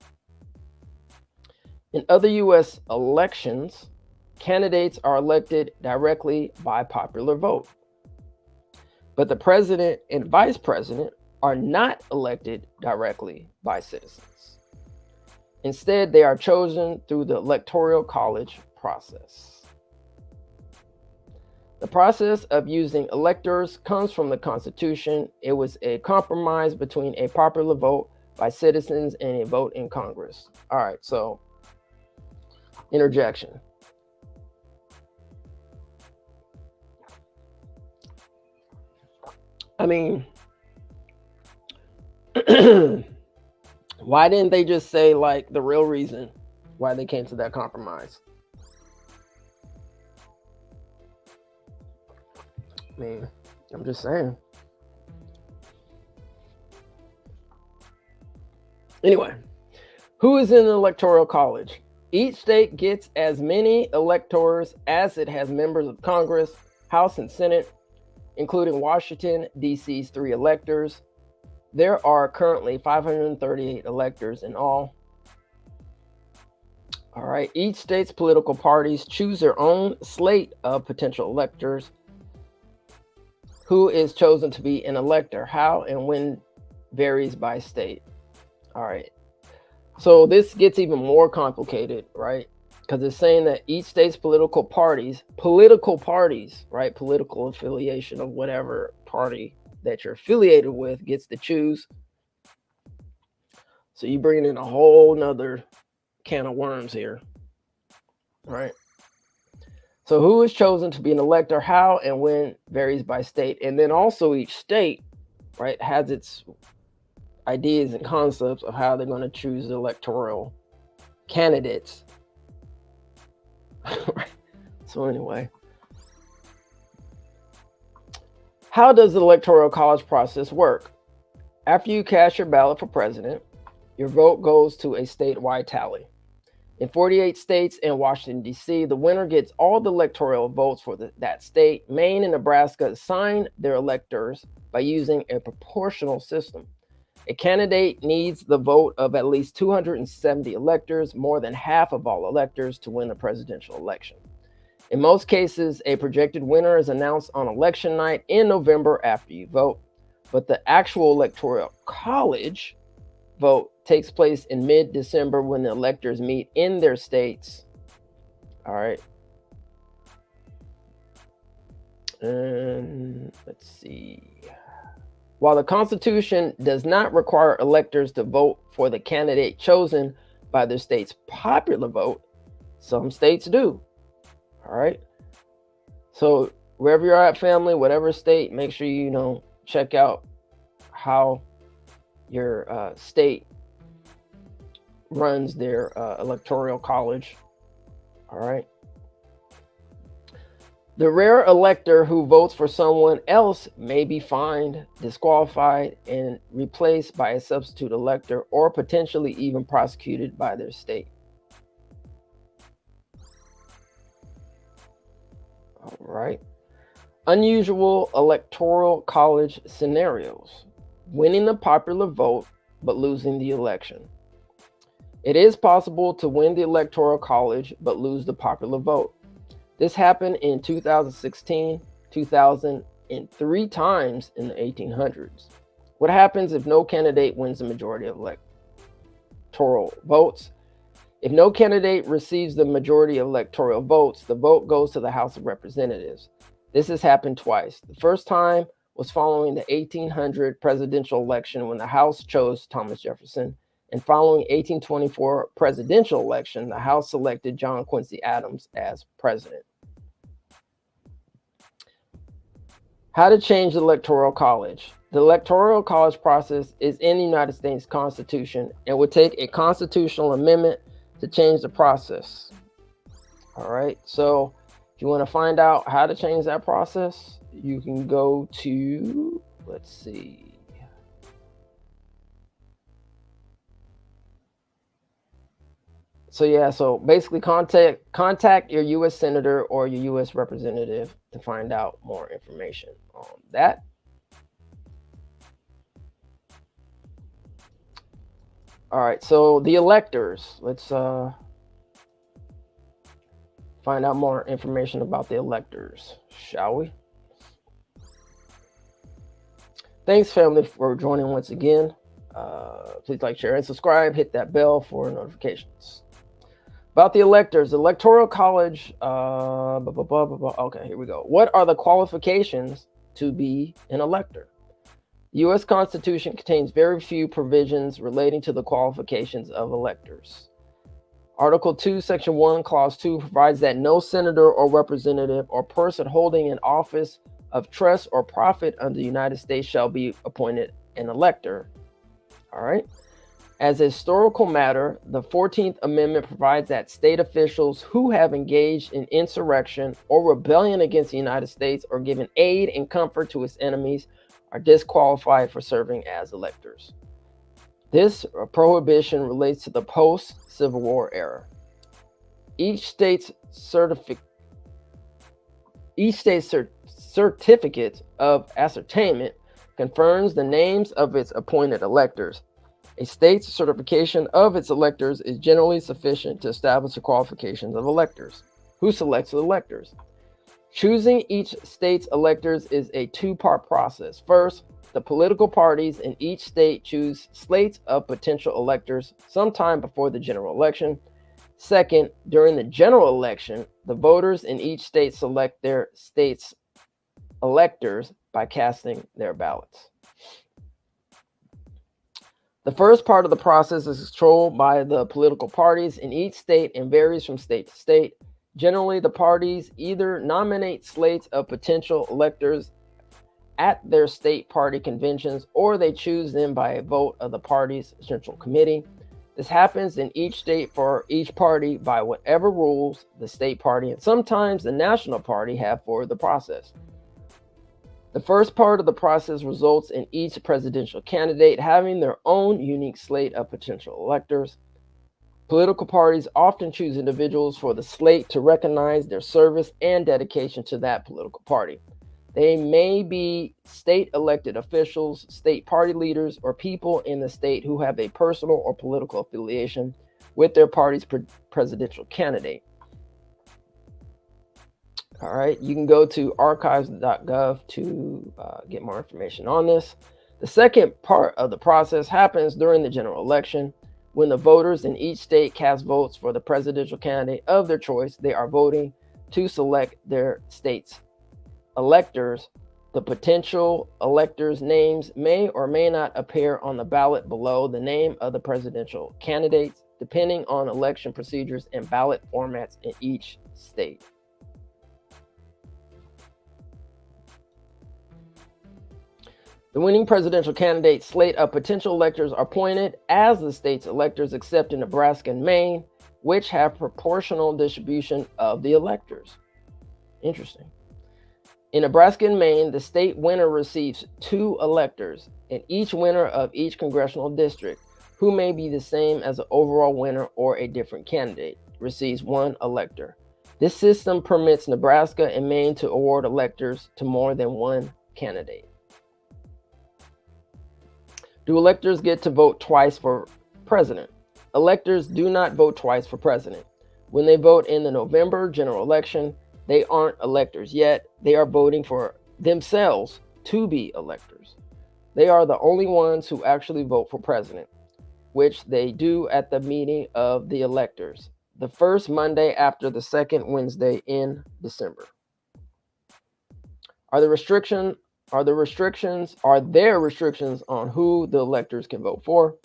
In other U.S. elections, candidates are elected directly by popular vote. But the president and vice president are not elected directly by citizens. Instead, they are chosen through the Electoral College process. The process of using electors comes from the Constitution. It was a compromise between a popular vote by citizens and a vote in Congress. All right, so interjection. I mean, why didn't they just say like the real reason why they came to that compromise? I mean, I'm just saying. Anyway, who is in the Electoral College? Each state gets as many electors as it has members of Congress, House, and Senate, including Washington, D.C.'s 3 electors. There are currently 538 electors in all. All right, each state's political parties choose their own slate of potential electors. Who is chosen to be an elector? How and when varies by state. All right, so this gets even more complicated, right? Because it's saying that each state's political parties, right? Political affiliation of whatever party that you're affiliated with gets to choose. So you bring in a whole nother can of worms here, right? So who is chosen to be an elector, how and when varies by state. And then also each state, right, has its ideas and concepts of how they're going to choose the electoral candidates. So anyway, how does the Electoral College process work? After you cast your ballot for president, your vote goes to a statewide tally. In 48 states and Washington, D.C., the winner gets all the electoral votes for that state. Maine and Nebraska assign their electors by using a proportional system. A candidate needs the vote of at least 270 electors, more than half of all electors, to win a presidential election. In most cases, a projected winner is announced on election night in November after you vote, but the actual Electoral College vote takes place in mid-December when the electors meet in their states. All right. And let's see. While the Constitution does not require electors to vote for the candidate chosen by their state's popular vote, some states do. All right. So wherever you're at, family, whatever state, make sure you check out how your state runs their electoral college. All right. The rare elector who votes for someone else may be fined, disqualified, and replaced by a substitute elector, or potentially even prosecuted by their state. All right. Unusual Electoral College scenarios. Winning the popular vote, but losing the election. It is possible to win the Electoral College, but lose the popular vote. This happened in 2016, 2000, and 3 times in the 1800s. What happens if no candidate wins the majority of electoral votes? If no candidate receives the majority of electoral votes, the vote goes to the House of Representatives. This has happened twice. The first time was following the 1800 presidential election when the House chose Thomas Jefferson, and following 1824 presidential election, the House selected John Quincy Adams as president. How to change the Electoral College. The Electoral College process is in the United States Constitution and would take a constitutional amendment to change the process. All right, so if you want to find out how to change that process, you can go to, let's see. So yeah, so basically contact your U.S. senator or your U.S. representative to find out more information on that. All right, so the electors. Let's find out more information about the electors, shall we? Thanks, family, for joining once again. Please like, share, and subscribe. Hit that bell for notifications. About the electors, Electoral College. Okay, here we go. What are the qualifications to be an elector? The U.S. Constitution contains very few provisions relating to the qualifications of electors. Article 2, Section 1, Clause 2 provides that no senator or representative or person holding an office of trust or profit under the United States shall be appointed an elector. All right. As a historical matter, the 14th Amendment provides that state officials who have engaged in insurrection or rebellion against the United States or given aid and comfort to its enemies are disqualified for serving as electors. This prohibition relates to the post-Civil War era. Each state's certificate of ascertainment confirms the names of its appointed electors. A state's certification of its electors is generally sufficient to establish the qualifications of electors. Who selects the electors? Choosing each state's electors is a two-part process. First, the political parties in each state choose slates of potential electors sometime before the general election. Second, during the general election, the voters in each state select their state's electors by casting their ballots. The first part of the process is controlled by the political parties in each state and varies from state to state. Generally, the parties either nominate slates of potential electors at their state party conventions, or they choose them by a vote of the party's central committee. This happens in each state for each party by whatever rules the state party and sometimes the national party have for the process. The first part of the process results in each presidential candidate having their own unique slate of potential electors. Political parties often choose individuals for the slate to recognize their service and dedication to that political party. They may be state elected officials, state party leaders, or people in the state who have a personal or political affiliation with their party's presidential candidate. All right, you can go to archives.gov to get more information on this. The second part of the process happens during the general election. When the voters in each state cast votes for the presidential candidate of their choice, they are voting to select their state's electors. The potential electors' names may or may not appear on the ballot below the name of the presidential candidates, depending on election procedures and ballot formats in each state. The winning presidential candidate slate of potential electors are appointed as the state's electors, except in Nebraska and Maine, which have proportional distribution of the electors. Interesting. In Nebraska and Maine, the state winner receives 2 electors, and each winner of each congressional district, who may be the same as the overall winner or a different candidate, receives 1 elector. This system permits Nebraska and Maine to award electors to more than 1 candidate. Do electors get to vote twice for president? Electors do not vote twice for president. When they vote in the November general election, they aren't electors yet. They are voting for themselves to be electors. They are the only ones who actually vote for president, which they do at the meeting of the electors, the first Monday after the second Wednesday in December. Are there restrictions on who the electors can vote for?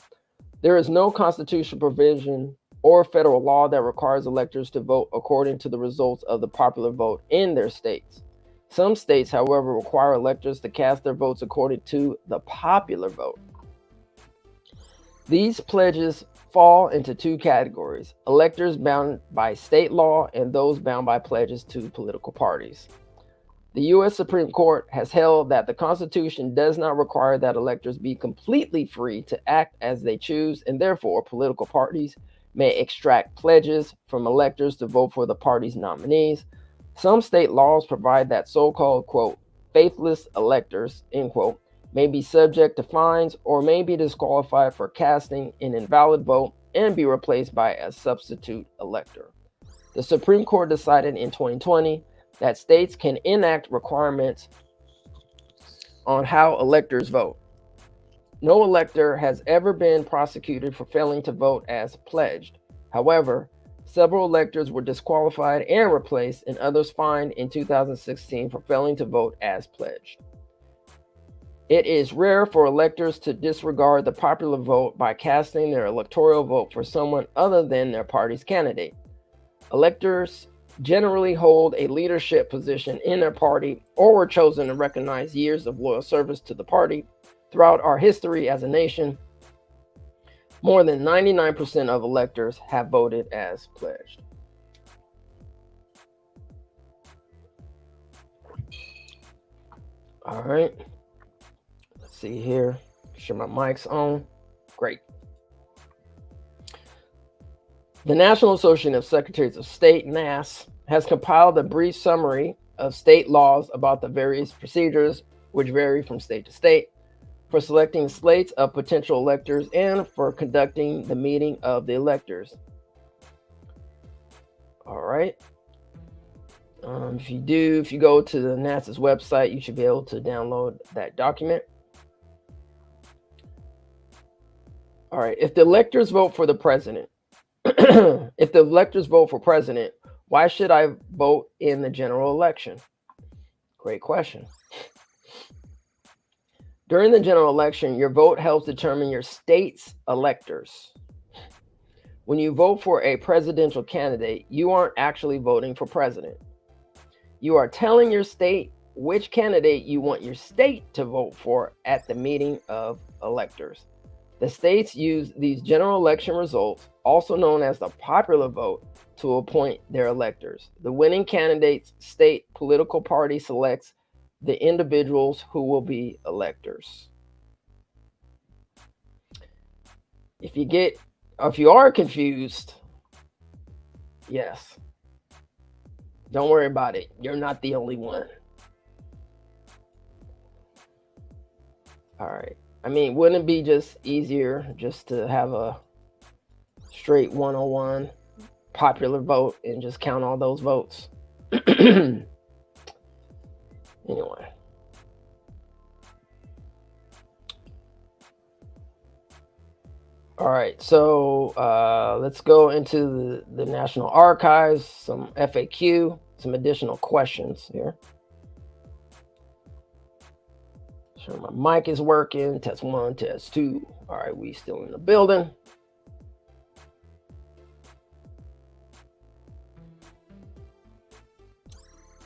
There is no constitutional provision or federal law that requires electors to vote according to the results of the popular vote in their states. Some states, however, require electors to cast their votes according to the popular vote. These pledges fall into 2 categories: electors bound by state law and those bound by pledges to political parties. The U.S. Supreme Court has held that the Constitution does not require that electors be completely free to act as they choose, and therefore political parties may extract pledges from electors to vote for the party's nominees. Some state laws provide that so-called, quote, faithless electors, end quote, may be subject to fines or may be disqualified for casting an invalid vote and be replaced by a substitute elector. The Supreme Court decided in 2020 that states can enact requirements on how electors vote. No elector has ever been prosecuted for failing to vote as pledged. However, several electors were disqualified and replaced, and others fined in 2016 for failing to vote as pledged. It is rare for electors to disregard the popular vote by casting their electoral vote for someone other than their party's candidate. Electors generally hold a leadership position in their party or were chosen to recognize years of loyal service to the party. Throughout our history as a nation, more than 99% of electors have voted as pledged. All right. Let's see here. Make sure my mic's on. Great. The National Association of Secretaries of State, NAS, has compiled a brief summary of state laws about the various procedures, which vary from state to state, for selecting slates of potential electors and for conducting the meeting of the electors. All right. If you go to the NASA's website, you should be able to download that document. All right. If the electors vote for the president, if the electors vote for president, why should I vote in the general election? Great question. During the general election, your vote helps determine your state's electors. When you vote for a presidential candidate, you aren't actually voting for president. You are telling your state which candidate you want your state to vote for at the meeting of electors. The states use these general election results, also known as the popular vote, to appoint their electors. The winning candidate's state political party selects the individuals who will be electors. If you are confused, yes, don't worry about it. You're not the only one. All right. I mean, wouldn't it be just easier just to have a straight 101 popular vote and just count all those votes? Anyway. All right, so let's go into the National Archives, some FAQ, some additional questions here. Sure, my mic is working. Test 1, test 2. All right, we still in the building.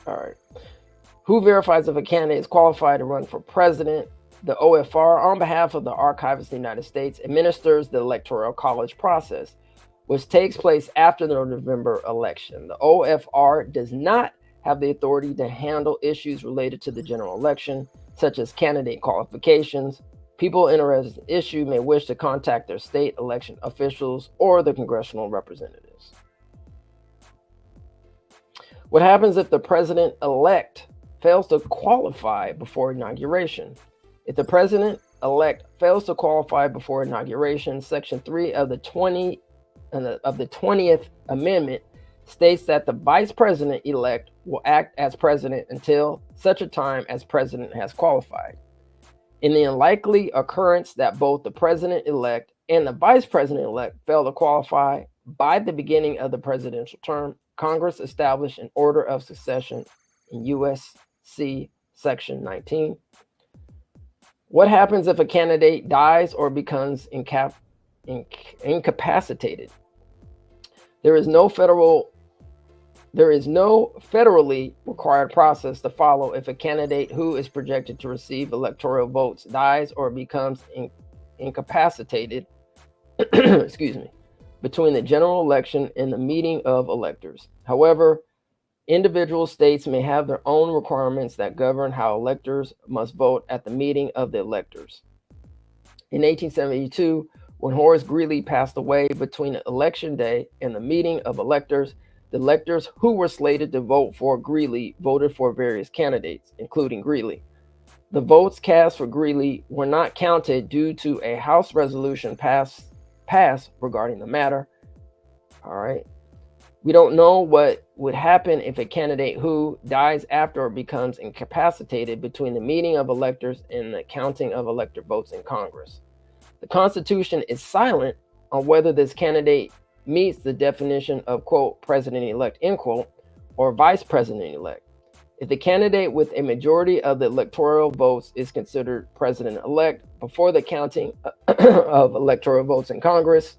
All right. Who verifies if a candidate is qualified to run for president? The OFR, on behalf of the Archivists of the United States, administers the Electoral College process, which takes place after the November election. The OFR does not have the authority to handle issues related to the general election, such as candidate qualifications. People interested in the issue may wish to contact their state election officials or the congressional representatives. What happens if the president-elect fails to qualify before inauguration? If the president-elect fails to qualify before inauguration, Section 3 of the 20th Amendment states that the vice president-elect will act as president until such a time as president has qualified. In the unlikely occurrence that both the president-elect and the vice president-elect fail to qualify by the beginning of the presidential term, Congress established an order of succession in U.S.C. Section 19. What happens if a candidate dies or becomes incapacitated? There is no federally required process to follow if a candidate who is projected to receive electoral votes dies or becomes incapacitated excuse me, between the general election and the meeting of electors. However, individual states may have their own requirements that govern how electors must vote at the meeting of the electors. In 1872, when Horace Greeley passed away, between election day and the meeting of electors, the electors who were slated to vote for Greeley voted for various candidates, including Greeley. The votes cast for Greeley were not counted due to a House resolution passed regarding the matter. All right. We don't know what would happen if a candidate who dies after or becomes incapacitated between the meeting of electors and the counting of elector votes in Congress. The Constitution is silent on whether this candidate meets the definition of, quote, president-elect, end quote, or vice president-elect. If the candidate with a majority of the electoral votes is considered president-elect before the counting of electoral votes in Congress,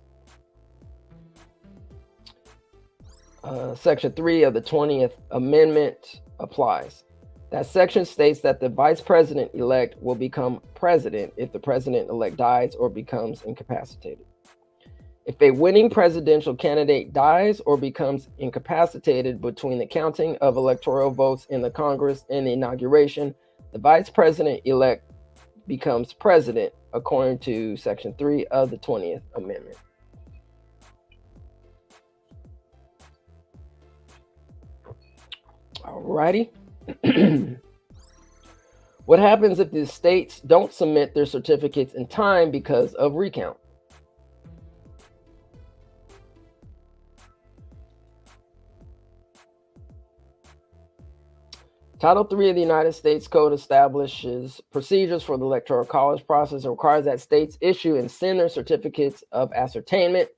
Section 3 of the 20th Amendment applies. That section states that the vice president-elect will become president if the president-elect dies or becomes incapacitated. If a winning presidential candidate dies or becomes incapacitated between the counting of electoral votes in the Congress and the inauguration, the vice president-elect becomes president according to Section 3 of the 20th Amendment. Alrighty. What happens if the states don't submit their certificates in time because of recount? Title III of the United States Code establishes procedures for the Electoral College process and requires that states issue and send their certificates of ascertainment,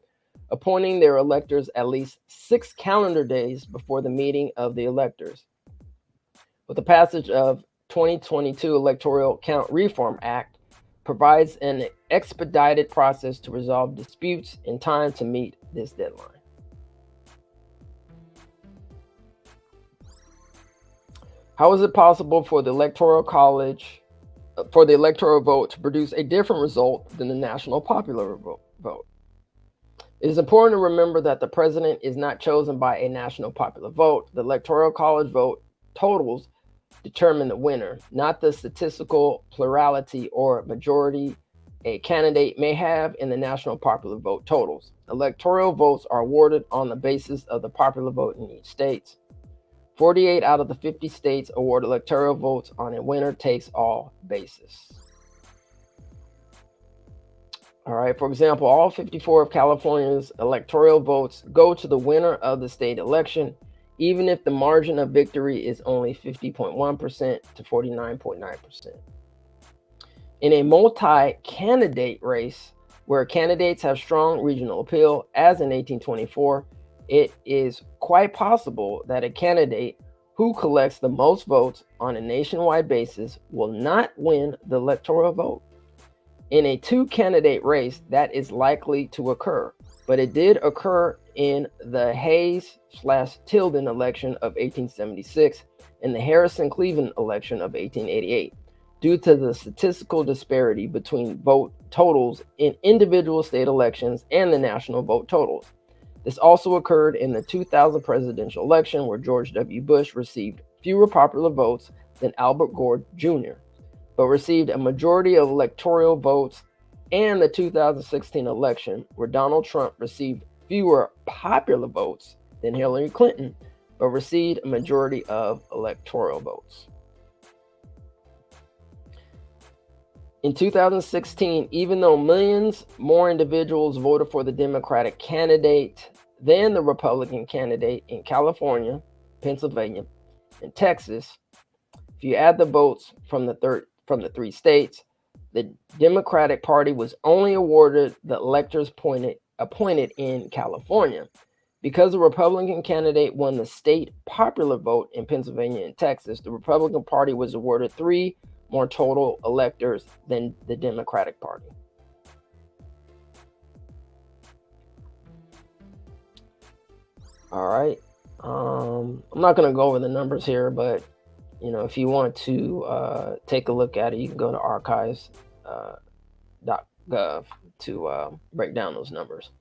appointing their electors at least 6 calendar days before the meeting of the electors. With the passage of 2022 Electoral Count Reform Act, provides an expedited process to resolve disputes in time to meet this deadline. How is it possible for the Electoral College, for the electoral vote to produce a different result than the national popular vote? It is important to remember that the president is not chosen by a national popular vote. The Electoral College vote totals determine the winner, not the statistical plurality or majority a candidate may have in the national popular vote totals. Electoral votes are awarded on the basis of the popular vote in each state. 48 out of the 50 states award electoral votes on a winner-takes-all basis. All right, for example, all 54 of California's electoral votes go to the winner of the state election, even if the margin of victory is only 50.1% to 49.9%. In a multi-candidate race where candidates have strong regional appeal, as in 1824, it is quite possible that a candidate who collects the most votes on a nationwide basis will not win the electoral vote. In a 2-candidate race, that is likely to occur, but it did occur in the Hayes/Tilden election of 1876 and the Harrison-Cleveland election of 1888, due to the statistical disparity between vote totals in individual state elections and the national vote totals. This also occurred in the 2000 presidential election, where George W. Bush received fewer popular votes than Albert Gore Jr., but received a majority of electoral votes, and the 2016 election, where Donald Trump received fewer popular votes than Hillary Clinton, but received a majority of electoral votes. In 2016, even though millions more individuals voted for the Democratic candidate than the Republican candidate in California, Pennsylvania, and Texas, if you add the votes from the 3 states, the Democratic Party was only awarded the electors appointed in California. Because the Republican candidate won the state popular vote in Pennsylvania and Texas, the Republican Party was awarded 3 more total electors than the Democratic Party. All right. I'm not going to go over the numbers here, but if you want to take a look at it, you can go to archives.gov to break down those numbers.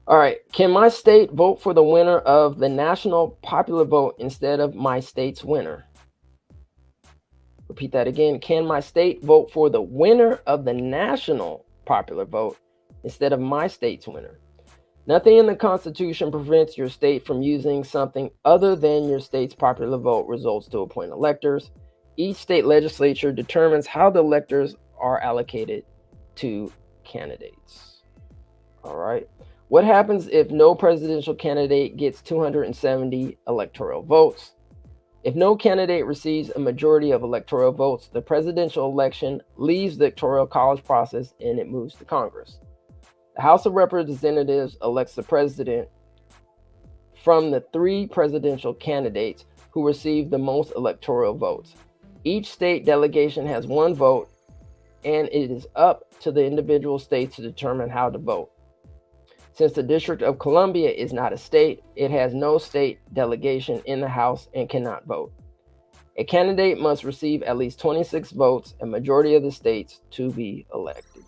All right. Can my state vote for the winner of the national popular vote instead of my state's winner? Repeat that again. Can my state vote for the winner of the national popular vote instead of my state's winner? Nothing in the Constitution prevents your state from using something other than your state's popular vote results to appoint electors. Each state legislature determines how the electors are allocated to candidates. All right. What happens if no presidential candidate gets 270 electoral votes? If no candidate receives a majority of electoral votes, the presidential election leaves the Electoral College process and it moves to Congress. The House of Representatives elects the president from the 3 presidential candidates who receive the most electoral votes. Each state delegation has 1 vote, and it is up to the individual states to determine how to vote. Since the District of Columbia is not a state, it has no state delegation in the House and cannot vote. A candidate must receive at least 26 votes, a majority of the states, to be elected.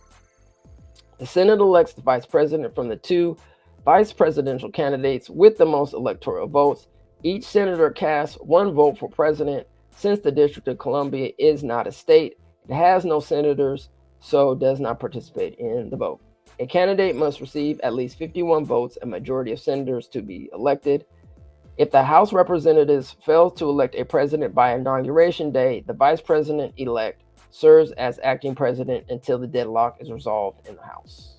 The Senate elects the vice president from the 2 vice presidential candidates with the most electoral votes. Each senator casts 1 vote for president. Since the District of Columbia is not a state, it has no senators, so does not participate in the vote. A candidate must receive at least 51 votes, a majority of senators, to be elected. If the House of Representatives fails to elect a president by Inauguration Day, the vice president-elect serves as acting president until the deadlock is resolved in the House.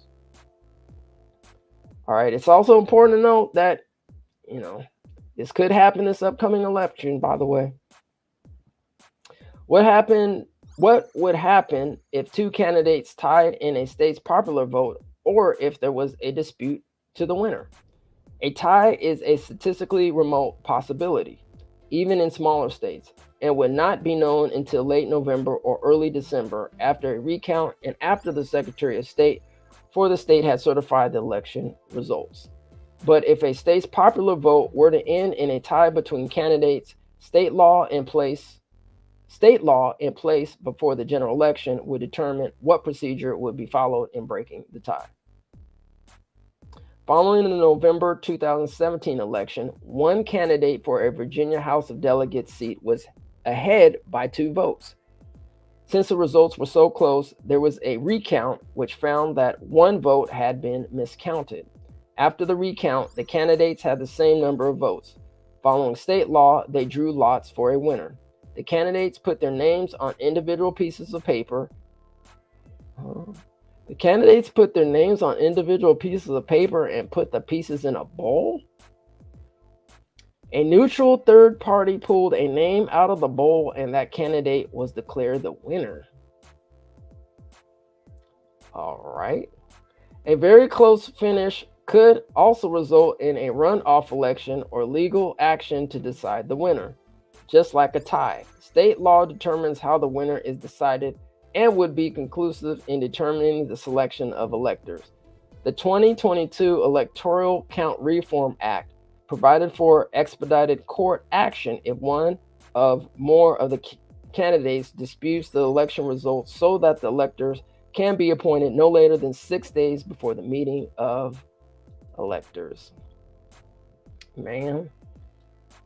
All right, it's also important to note that, this could happen this upcoming election, by the way. What would happen if 2 candidates tied in a state's popular vote, or if there was a dispute to the winner? A tie is a statistically remote possibility, even in smaller states, and would not be known until late November or early December after a recount and after the Secretary of State for the state had certified the election results. But if a state's popular vote were to end in a tie between candidates, state law in place before the general election would determine what procedure would be followed in breaking the tie. Following the November 2017 election, 1 candidate for a Virginia House of Delegates seat was ahead by 2 votes. Since the results were so close, there was a recount which found that 1 vote had been miscounted. After the recount, the candidates had the same number of votes. Following state law, they drew lots for a winner. The candidates put their names on individual pieces of paper. And put the pieces in a bowl. A neutral third party pulled a name out of the bowl, and that candidate was declared the winner. All right. A very close finish could also result in a runoff election or legal action to decide the winner. Just like a tie, state law determines how the winner is decided and would be conclusive in determining the selection of electors. The 2022 Electoral Count Reform Act provided for expedited court action if one of more of the candidates disputes the election results, so that the electors can be appointed no later than 6 days before the meeting of electors. Man,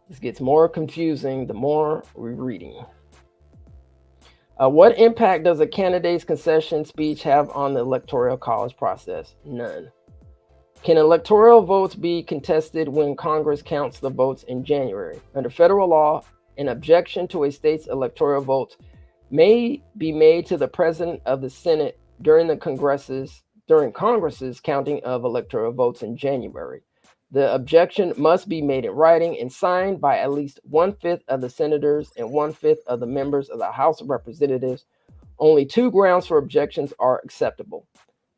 this gets more confusing the more we're reading. What impact does a candidate's concession speech have on the Electoral College process? None. Can electoral votes be contested when Congress counts the votes in January? Under federal law, an objection to a state's electoral votes may be made to the president of the Senate during Congress's counting of electoral votes in January. The objection must be made in writing and signed by at least 1/5 of the senators and 1/5 of the members of the House of Representatives. Only 2 grounds for objections are acceptable: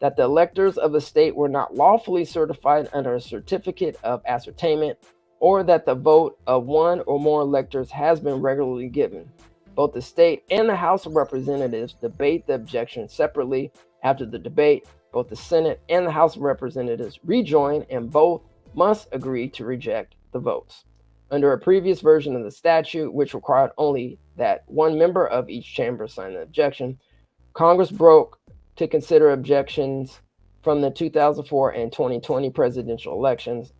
that the electors of the state were not lawfully certified under a certificate of ascertainment, or that the vote of 1 or more electors has been regularly given. Both the state and the House of Representatives debate the objection separately. After the debate, both the Senate and the House of Representatives rejoin, and both must agree to reject the votes. Under a previous version of the statute, which required only that 1 member of each chamber sign the objection, Congress broke to consider objections from the 2004 and 2020 presidential elections.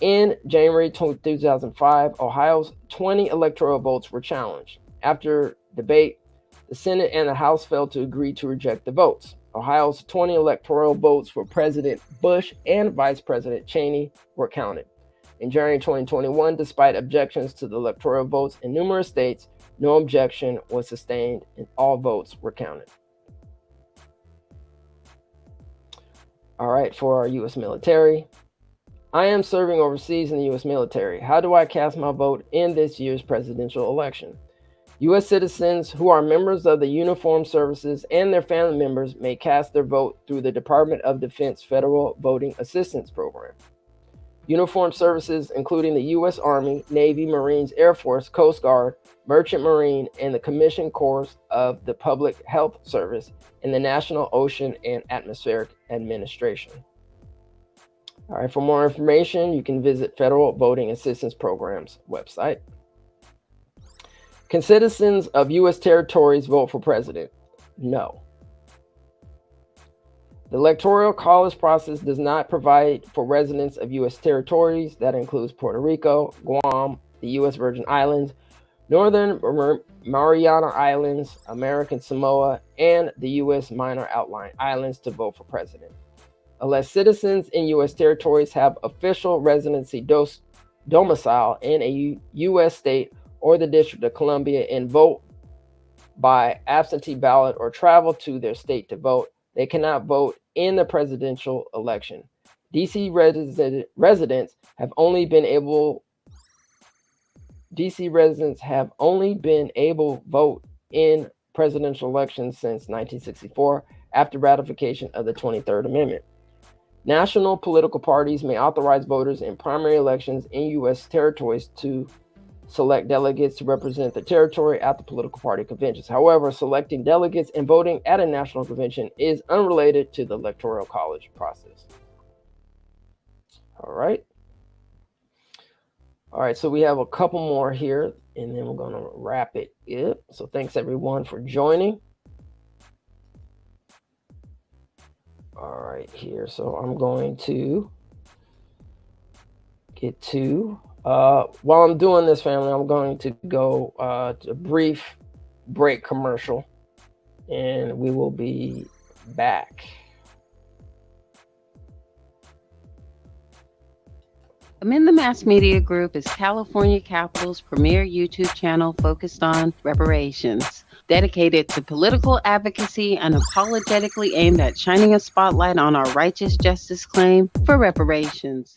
In January 2005, Ohio's 20 electoral votes were challenged. After debate, the Senate and the House failed to agree to reject the votes. Ohio's 20 electoral votes for President Bush and Vice President Cheney were counted. In January 2021, despite objections to the electoral votes in numerous states, no objection was sustained and all votes were counted. All right, for our U.S. military. I am serving overseas in the U.S. military. How do I cast my vote in this year's presidential election? U.S. citizens who are members of the uniformed services and their family members may cast their vote through the Department of Defense Federal Voting Assistance Program. Uniformed services, including the U.S. Army, Navy, Marines, Air Force, Coast Guard, Merchant Marine, and the Commissioned Corps of the Public Health Service and the National Ocean and Atmospheric Administration. All right, for more information, you can visit Federal Voting Assistance Program's website. Can citizens of U.S. territories vote for president? No. The Electoral College process does not provide for residents of U.S. territories. That includes Puerto Rico, Guam, the U.S. Virgin Islands, Northern Mariana Islands, American Samoa, and the U.S. Minor Outlying Islands to vote for president. Unless citizens in U.S. territories have official residency domicile in a U.S. state or the District of Columbia and vote by absentee ballot or travel to their state to vote, they cannot vote in the presidential election. DC residents have only been able vote in presidential elections since 1964 after ratification of the 23rd Amendment. National political parties may authorize voters in primary elections in U.S. territories to select delegates to represent the territory at the political party conventions. However, selecting delegates and voting at a national convention is unrelated to the Electoral College process. All right. All right, so we have a couple more here, and then we're going to wrap it up. So thanks, everyone, for joining. All right, here. So I'm going to get to... while I'm doing this, family, I'm going to go to a brief break commercial, and we will be back. Amend the Mass Media Group is California Capital's premier YouTube channel focused on reparations. Dedicated to political advocacy and unapologetically aimed at shining a spotlight on our righteous justice claim for reparations.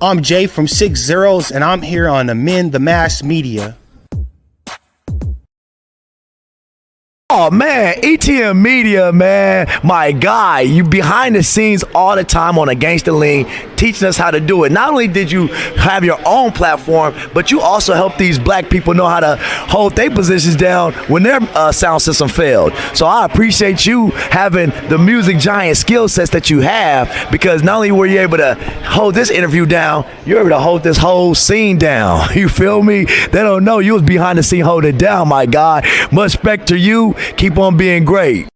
I'm Jay from 6 Zeros, and I'm here on Amend the Mass Media. Oh man, ETM Media, man, my guy, you behind the scenes all the time on a Gangsta Lean, teaching us how to do it. Not only did you have your own platform, but you also help these black people know how to hold their positions down when their sound system failed. So I appreciate you having the music giant skill sets that you have, because not only were you able to hold this interview down, you're able to hold this whole scene down. You feel me? They don't know you was behind the scene holding it down, my guy. Much respect to you. Keep on being great.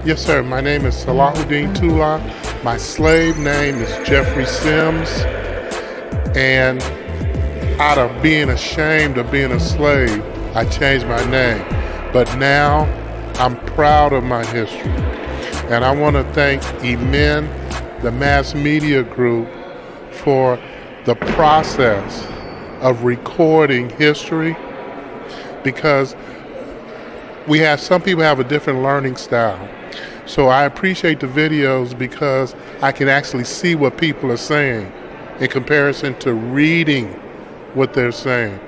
Yes, sir. My name is Salahuddin Tula. My slave name is Jeffrey Sims. And out of being ashamed of being a slave, I changed my name. But now I'm proud of my history. And I want to thank Emin, the Mass Media Group, for the process of recording history, because some people have a different learning style. So I appreciate the videos because I can actually see what people are saying in comparison to reading what they're saying.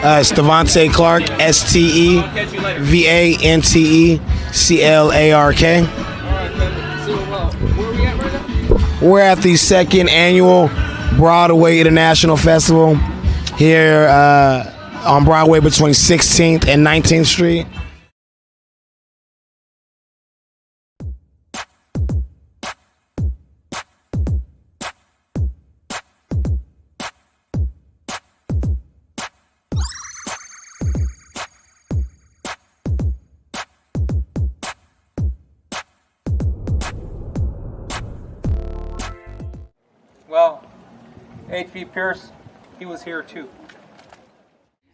It's Devontae Clark, STEVANTECLARK. We're at the second annual Broadway International Festival here on Broadway between 16th and 19th Street. Well, H.B. Pierce, he was here too.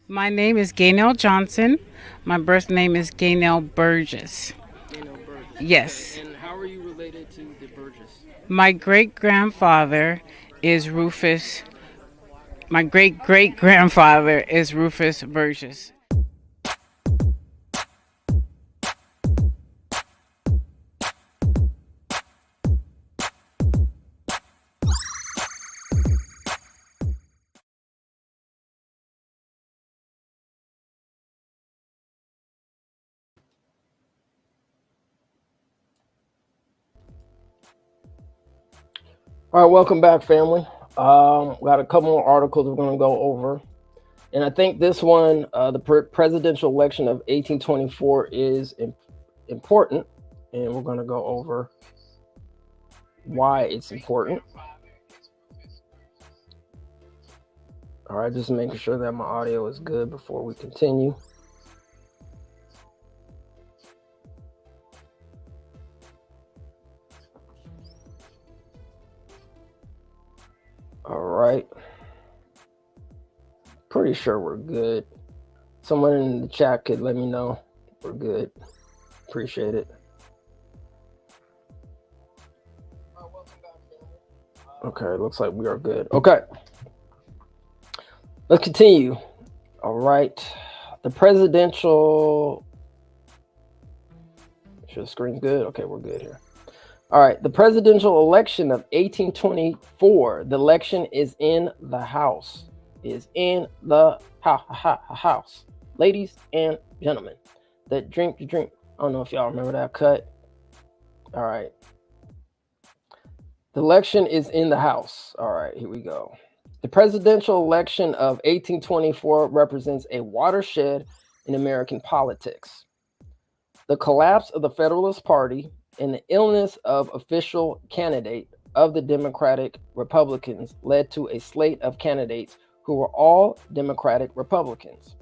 My name is Gaynell Johnson. My birth name is Gaynell Burgess. Gaynell Burgess. Yes. Okay. And how are you related to the Burgess? My great-grandfather is Rufus. My great-great-grandfather is Rufus Burgess. All right, welcome back, family. We got a couple more articles we're going to go over. And I think this one, the presidential election of 1824 is important. And we're going to go over why it's important. All right, just making sure that my audio is good before we continue. All right. Pretty sure we're good. Someone in the chat could let me know we're good. Appreciate it. Okay, looks like we are good. Okay. Let's continue. All right. The presidential... Sure the screen's good? Okay, we're good here. All right, the presidential election of 1824. The election is in the House. Is in the house. Ladies and gentlemen, the drink. I don't know if y'all remember that cut. All right. The election is in the House. All right, here we go. The presidential election of 1824 represents a watershed in American politics. The collapse of the Federalist Party and the illness of official candidate of the Democratic Republicans led to a slate of candidates who were all Democratic Republicans.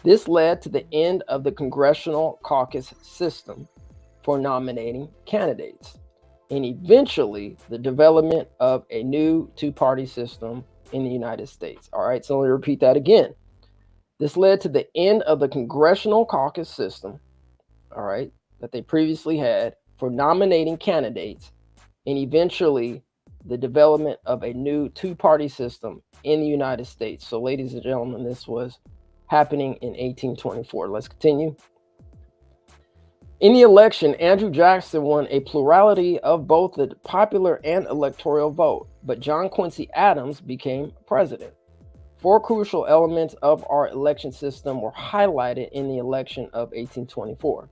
This led to the end of the congressional caucus system for nominating candidates, and eventually the development of a new two-party system in the United States. All right, so let me repeat that again. This led to the end of the congressional caucus system, all right, that they previously had for nominating candidates, and eventually the development of a new two-party system in the United States. So, ladies and gentlemen, this was happening in 1824. Let's continue. In the election, Andrew Jackson won a plurality of both the popular and electoral vote, but John Quincy Adams became president. Four crucial elements of our election system were highlighted in the election of 1824.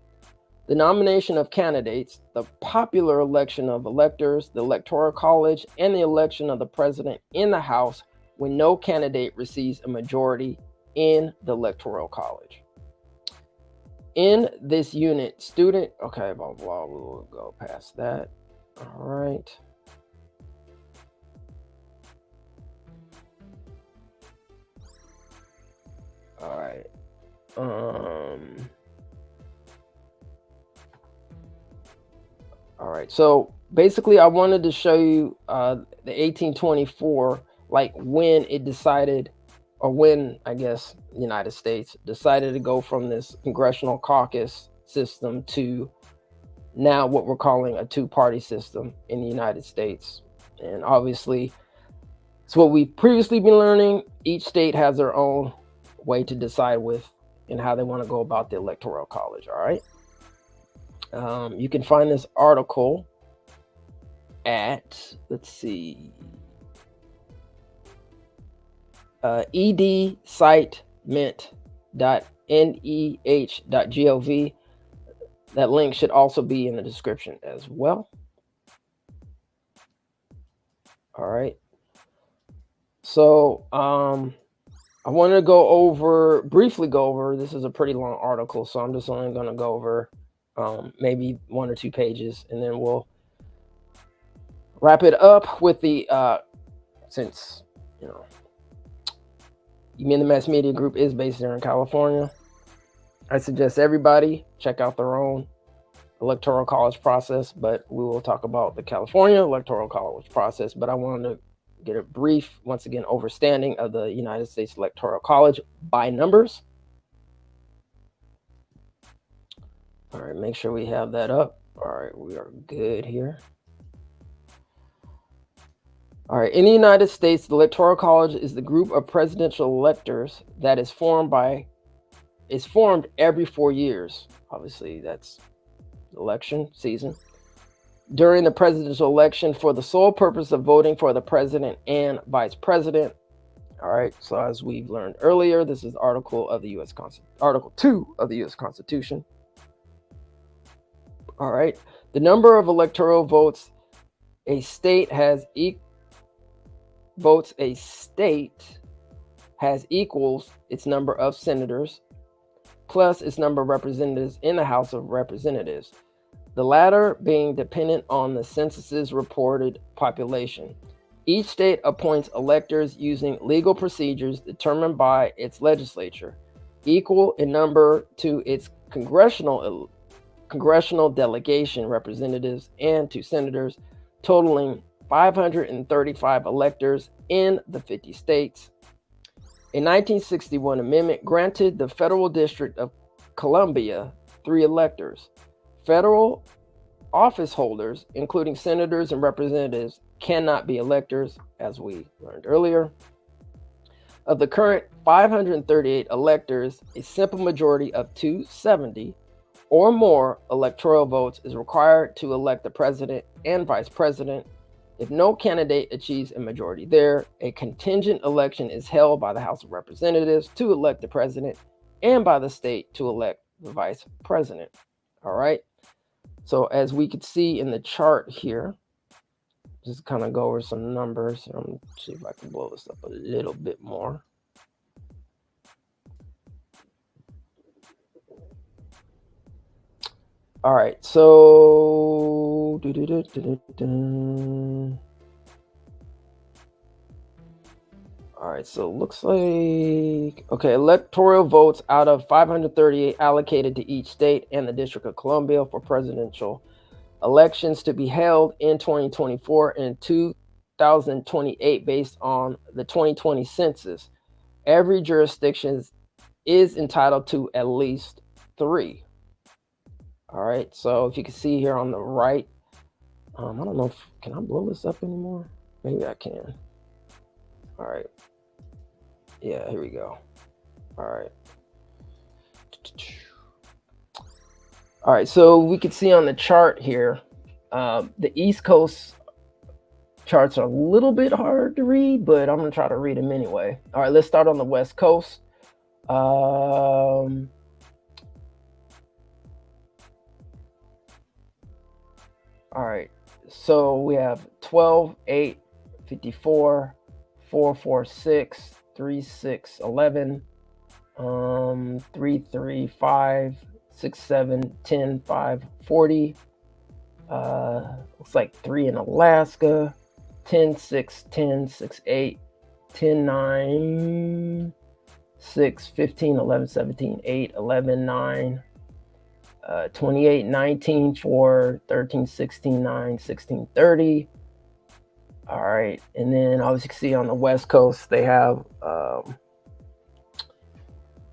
The nomination of candidates, the popular election of electors, the Electoral College, and the election of the president in the House when no candidate receives a majority in the Electoral College. In this unit, okay, blah, blah, we'll go past that. All right. All right. All right, so basically I wanted to show you the 1824, like when it decided, or when, I guess, the United States decided to go from this congressional caucus system to now what we're calling a two-party system in the United States. And obviously, it's what we've previously been learning. Each state has their own way to decide with and how they want to go about the Electoral College, all right? You can find this article at, let's see, edscitement.nih.gov. That link should also be in the description as well. All right. So I want to briefly go over, this is a pretty long article, so I'm just only going to go over maybe 1 or 2 pages, and then we'll wrap it up with the, since, you know, the Mass Media Group is based here in California, I suggest everybody check out their own Electoral College process, but we will talk about the California Electoral College process. But I wanted to get a brief, once again, overstanding of the United States Electoral College by numbers. All right, make sure we have that up. All right, we are good here. All right, in the United States, the Electoral College is the group of presidential electors that is formed every 4 years. Obviously, that's election season. During the presidential election for the sole purpose of voting for the president and vice president. All right, so as we've learned earlier, this is Article 2 of the U.S. Constitution. All right, the number of electoral votes a state has equals its number of senators plus its number of representatives in the House of Representatives, the latter being dependent on the census's reported population. Each state appoints electors using legal procedures determined by its legislature, equal in number to its congressional delegation representatives and to senators, totaling 535 electors in the 50 states. A 1961 amendment granted the Federal District of Columbia 3 electors. Federal office holders, including senators and representatives, cannot be electors, as we learned earlier. Of the current 538 electors, a simple majority of 270 or more electoral votes is required to elect the president and vice president. If no candidate achieves a majority there, a contingent election is held by the House of Representatives to elect the president and by the state to elect the vice president. All right. So as we could see in the chart here, just kind of go over some numbers. I'm going to see if I can blow this up a little bit more. All right, so all right, so it looks like, okay, electoral votes out of 538 allocated to each state and the District of Columbia for presidential elections to be held in 2024 and 2028 based on the 2020 census. Every jurisdiction is entitled to at least 3. All right, so if you can see here on the right, I don't know if, can I blow this up anymore? Maybe I can. All right. Yeah, here we go. All right. All right, so we can see on the chart here, the East Coast charts are a little bit hard to read, but I'm gonna try to read them anyway. All right, let's start on the West Coast. All right, so we have 12, 8, 54, 4, 4, 6, 3, 6, 11, 3, 3, 5, 6, 7, 10, 5, 40. Looks like 3 in Alaska, 10, 6, 10, 6, 8, 10, 9, 6, 15, 11, 17, 8, 11, 9. 28, 19, 4, 13, 16, 9, 16, 30. All right. And then obviously you can see on the West Coast, they have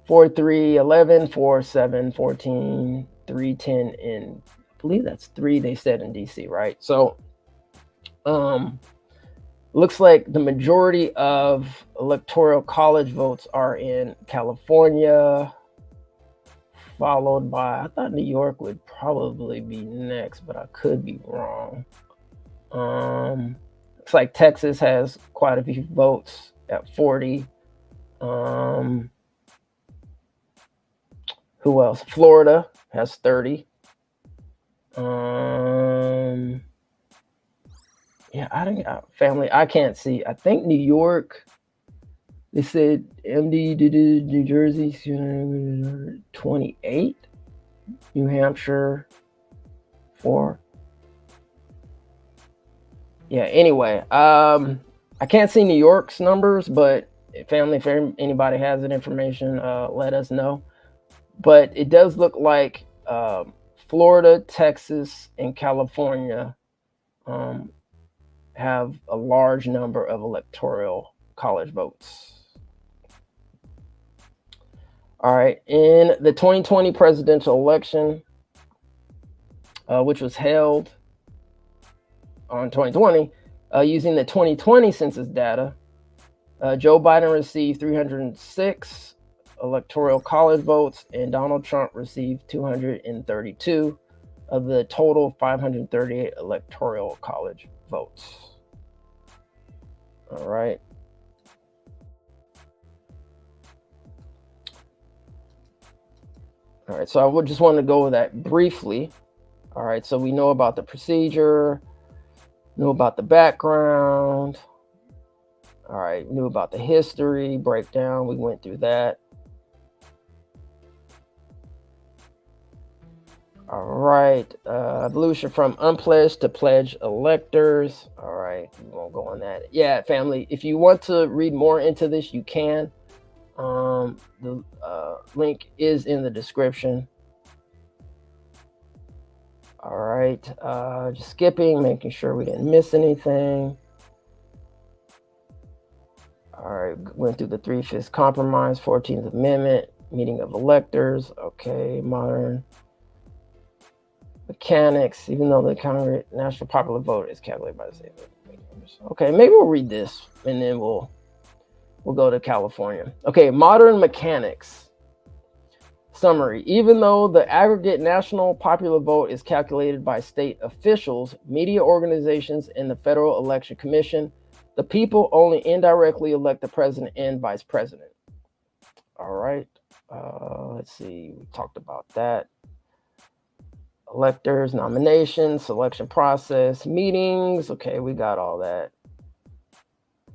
4, 3, 11, 4, 7, 14, 3, 10, and I believe that's 3 they said in DC, right? So looks like the majority of Electoral College votes are in California, followed by, I thought New York would probably be next, but I could be wrong. Looks like Texas has quite a few votes at 40. Who else? Florida has 30. Yeah, I can't see. I think New York, they said MD, New Jersey, 28, New Hampshire, 4. Yeah, anyway, I can't see New York's numbers, but if anybody has that information, let us know. But it does look like Florida, Texas, and California have a large number of electoral college votes. All right, in the 2020 presidential election, which was held on 2020, using the 2020 census data, Joe Biden received 306 electoral college votes, and Donald Trump received 232 of the total 538 electoral college votes. All right. All right, so I would just want to go over that briefly. All right, so we know about the procedure, know about the background. All right, knew about the history breakdown. We went through that. All right, evolution from unpledged to pledged electors. All right, we won't go on that. Yeah, family, if you want to read more into this, you can. The link is in the description. All right, just skipping, making sure we didn't miss anything. All right, went through the 3/5 compromise, 14th Amendment, meeting of electors. Okay, modern mechanics, even though the Congress national popular vote is calculated by the state. Okay, maybe we'll read this and then we'll go to California. Okay, modern mechanics. Summary. Even though the aggregate national popular vote is calculated by state officials, media organizations, and the Federal Election Commission, the people only indirectly elect the president and vice president. All right. Let's see. We talked about that. Electors, nominations, selection process, meetings. Okay, we got all that.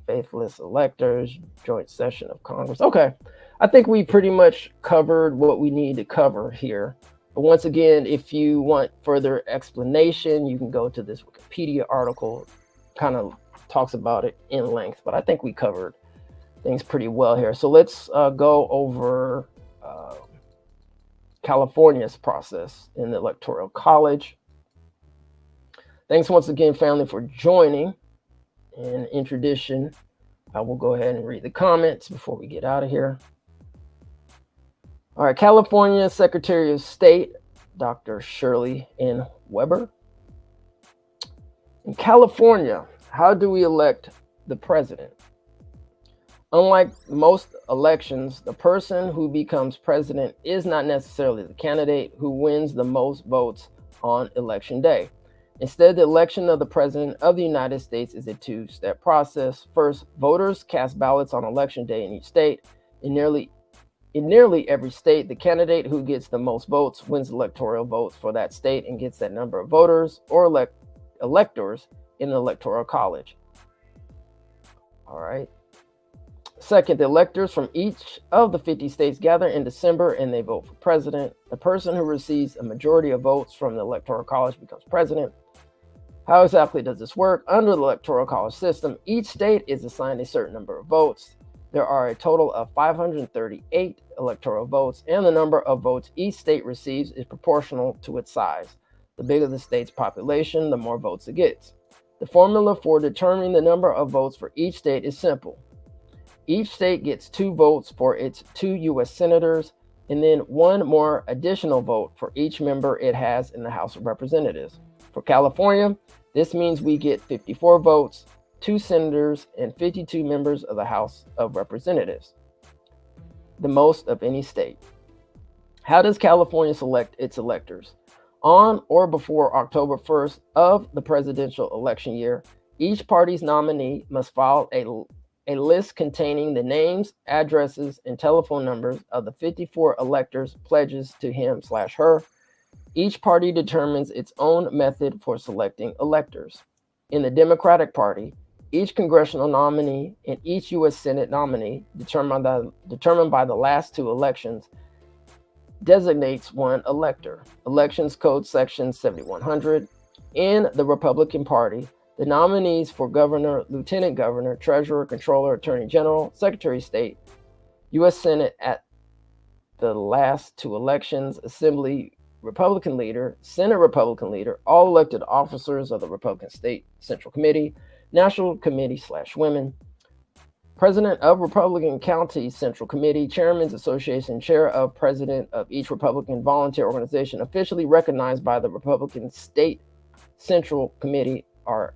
Faithless electors, joint session of Congress. Okay, I think we pretty much covered what we need to cover here. But once again, if you want further explanation, you can go to this Wikipedia article. Kind of talks about it in length, but I think we covered things pretty well here. So let's go over California's process in the Electoral College. Thanks once again, family, for joining. And in tradition, I will go ahead and read the comments before we get out of here. All right, California Secretary of State, Dr. Shirley N. Weber. In California, how do we elect the president? Unlike most elections, the person who becomes president is not necessarily the candidate who wins the most votes on election day. Instead, the election of the President of the United States is a two-step process. First, voters cast ballots on election day in each state. In nearly every state, the candidate who gets the most votes wins electoral votes for that state and gets that number of voters or electors in the Electoral College. All right. Second, the electors from each of the 50 states gather in December and they vote for president. The person who receives a majority of votes from the Electoral College becomes president. How exactly does this work? Under the Electoral College system, each state is assigned a certain number of votes. There are a total of 538 electoral votes, and the number of votes each state receives is proportional to its size. The bigger the state's population, the more votes it gets. The formula for determining the number of votes for each state is simple. Each state gets 2 votes for its 2 U.S. senators, and then 1 more additional vote for each member it has in the House of Representatives. For California, this means we get 54 votes, 2 senators, and 52 members of the House of Representatives, the most of any state. How does California select its electors? On or before October 1st of the presidential election year, each party's nominee must file a list containing the names, addresses, and telephone numbers of the 54 electors pledges to him/her. Each party determines its own method for selecting electors. In the Democratic Party, each congressional nominee and each U.S. Senate nominee, determined by the last 2 elections, designates one elector. Elections Code Section 7100. In the Republican Party, the nominees for governor, lieutenant governor, treasurer, controller, attorney general, secretary of state, U.S. Senate at the last 2 elections, Assembly Republican leader, Senate Republican leader, all elected officers of the Republican State Central Committee, National Committee / Women, President of Republican County Central Committee, Chairman's Association, Chair of President of each Republican volunteer organization officially recognized by the Republican State Central Committee, or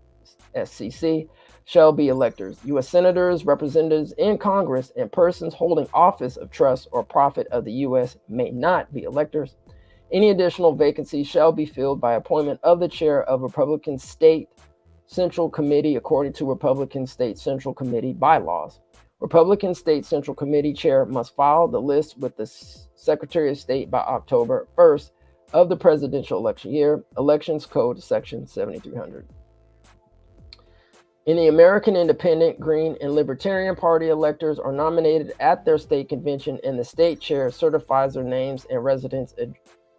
SCC, shall be electors. U.S. Senators, representatives in Congress, and persons holding office of trust or profit of the U.S. may not be electors. Any additional vacancies shall be filled by appointment of the chair of Republican State Central Committee according to Republican State Central Committee bylaws. Republican State Central Committee chair must file the list with the Secretary of State by October 1st of the presidential election year. Elections Code Section 7300. In the American Independent, Green, and Libertarian Party, electors are nominated at their state convention, and the state chair certifies their names and residence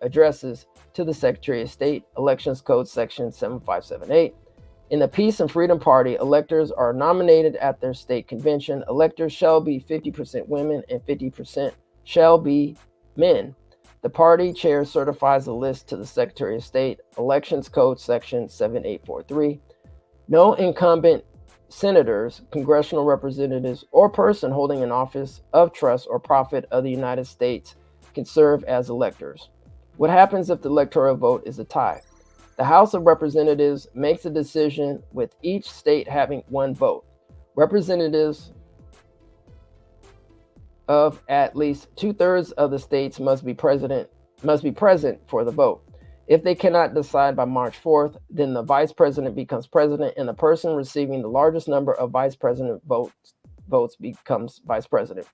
addresses to the Secretary of State. Elections Code Section 7578. In the Peace and Freedom Party, electors are nominated at their state convention. Electors shall be 50% women and 50% shall be men. The party chair certifies the list to the Secretary of State. Elections Code Section 7843. No incumbent senators, congressional representatives, or person holding an office of trust or profit of the United States can serve as electors. What happens if the electoral vote is a tie? The House of Representatives makes a decision with each state having one vote. Representatives of at least 2/3 of the states must be present for the vote. If they cannot decide by March 4th, then the vice president becomes president, and the person receiving the largest number of vice president votes becomes vice president.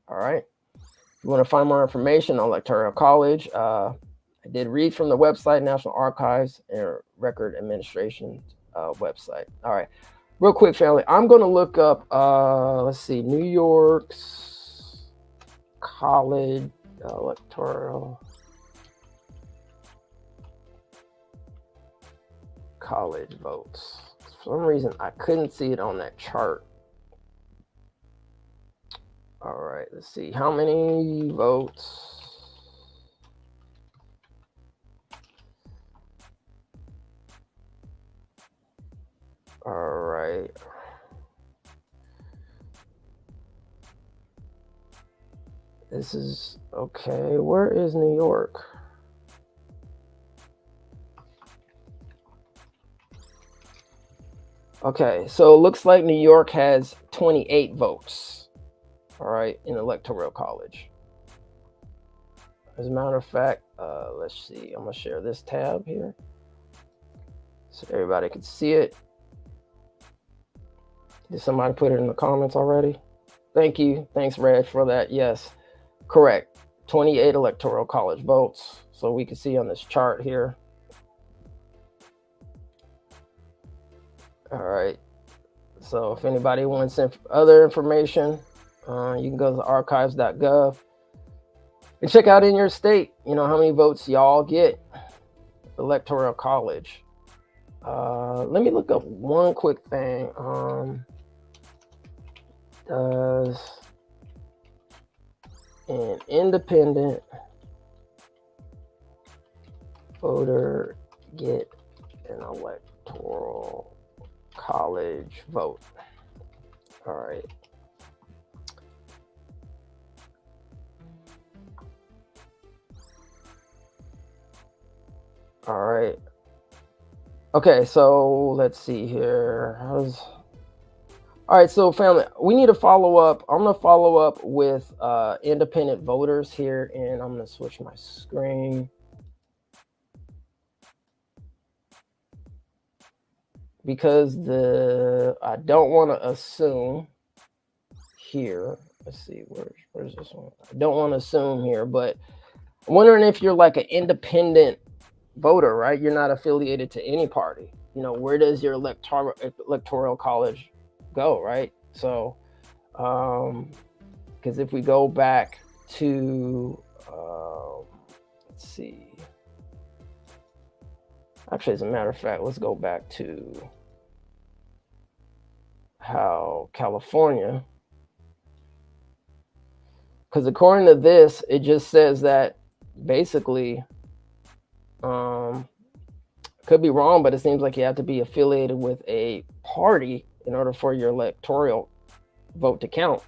All right. If you want to find more information on Electoral College, I did read from the website, National Archives and Record Administration website. All right. Real quick, family, I'm going to look up, let's see, New York's College Electoral College votes. For some reason, I couldn't see it on that chart. All right, let's see. How many votes? All right. This is, okay, where is New York? Okay, so it looks like New York has 28 votes, all right, in Electoral College. As a matter of fact, let's see, I'm gonna share this tab here so everybody can see it. Did somebody put it in the comments already? Thank you, thanks Reg for that. Yes, correct, 28 Electoral College votes. So we can see on this chart here. All right, so if anybody wants other information, you can go to archives.gov and check out in your state, you know, how many votes y'all get. Electoral College. Let me look up one quick thing. Does an independent voter get an electoral college vote? All right. All right. Okay, so let's see here. All right, so family, we need to follow up. I'm going to follow up with independent voters here, and I'm going to switch my screen. Because I don't want to assume here. Let's see, where's this one? I don't want to assume here, but I'm wondering if you're like an independent voter, right? You're not affiliated to any party. You know, where does your electoral college go, right? So, because if we go back to, let's see. Actually, as a matter of fact, let's go back to how California, because according to this, it just says that basically Could be wrong, but it seems like you have to be affiliated with a party in order for your electoral vote to count.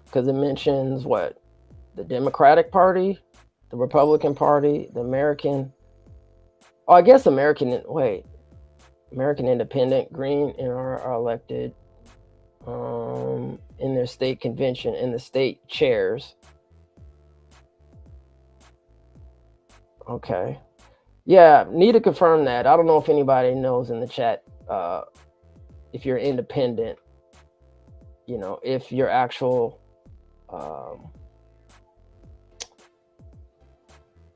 Because it mentions what? The Democratic Party, the Republican Party, the American. Oh, I guess American Independent, Green, and are elected in their state convention, in the state chairs. Okay. Yeah, need to confirm that. I don't know if anybody knows in the chat if you're independent, if your actual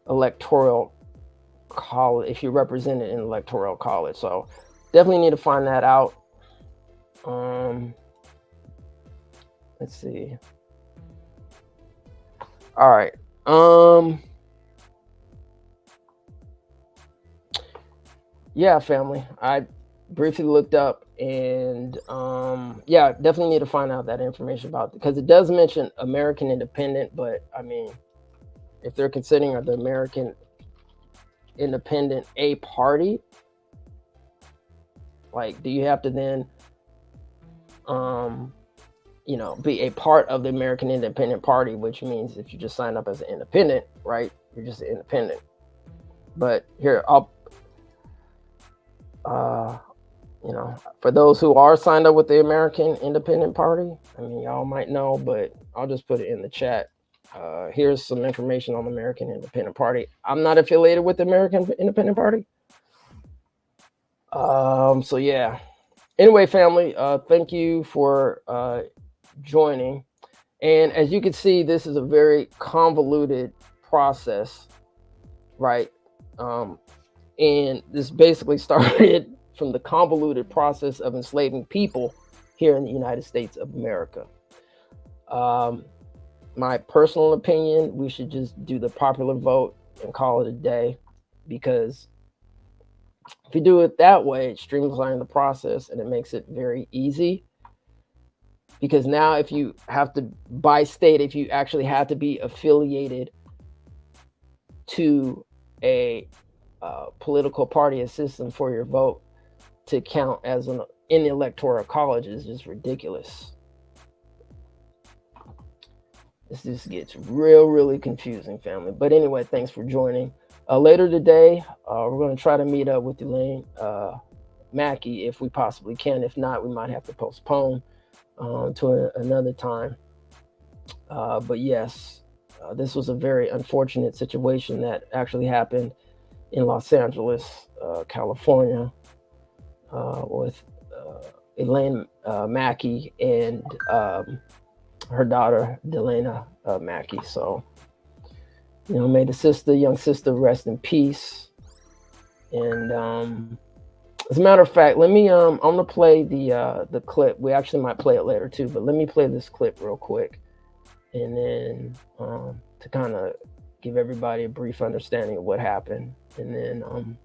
electoral college, if you're represented in electoral college. So definitely need to find that out. Let's see. All right. Yeah, family. I briefly looked up, and yeah, definitely need to find out that information about it, because it does mention American Independent, but I mean, if they're considering the American Independent a party, like, do you have to then be a part of the American Independent Party, which means if you just sign up as an independent, right, you're just an independent. But here, I'll for those who are signed up with the American Independent Party, I mean, y'all might know, but I'll just put it in the chat. Here's some information on the American Independent Party. I'm not affiliated with the American Independent Party. So yeah. Anyway, family, thank you for joining. And as you can see, this is a very convoluted process, right? And this basically started from the convoluted process of enslaving people here in the United States of America. My personal opinion, we should just do the popular vote and call it a day, because if you do it that way, it streamlines the process and it makes it very easy. Because now if you have to, by state, if you actually have to be affiliated to a political party or system for your vote to count as in the Electoral College is just ridiculous. This just gets really confusing, family. But anyway, thanks for joining. Later today, we're going to try to meet up with Elaine Mackey if we possibly can. If not, we might have to postpone to another time. But yes, this was a very unfortunate situation that actually happened in Los Angeles, California, with Elaine Mackey and her daughter, Delana Mackey. So, may the young sister rest in peace. And as a matter of fact, let me, I'm gonna play the clip. We actually might play it later too, but let me play this clip real quick. And then to kind of give everybody a brief understanding of what happened. And then,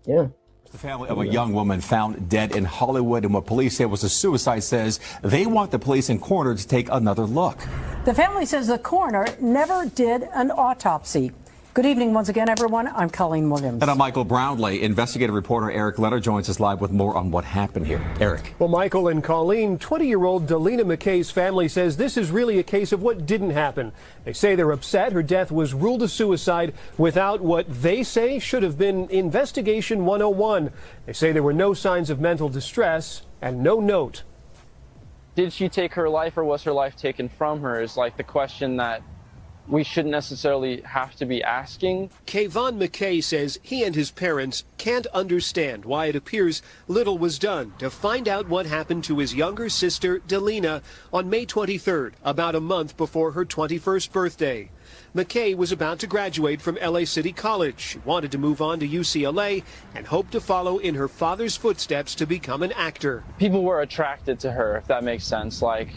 yeah. The family of a young woman found dead in Hollywood, and what police say was a suicide says they want the police and coroner to take another look. The family says the coroner never did an autopsy. Good evening once again, everyone. I'm Colleen Williams. And I'm Michael Brownlee. Investigative reporter Eric Leonard joins us live with more on what happened here. Eric. Well, Michael and Colleen, 20-year-old Delana McKay's family says this is really a case of what didn't happen. They say they're upset her death was ruled a suicide without what they say should have been investigation 101. They say there were no signs of mental distress and no note. Did she take her life, or was her life taken from her, is like the question that we shouldn't necessarily have to be asking. Kayvon McKay says he and his parents can't understand why it appears little was done to find out what happened to his younger sister, Delana, on May 23rd, about a month before her 21st birthday. McKay was about to graduate from LA City College. She wanted to move on to UCLA and hoped to follow in her father's footsteps to become an actor. People were attracted to her, if that makes sense. Like,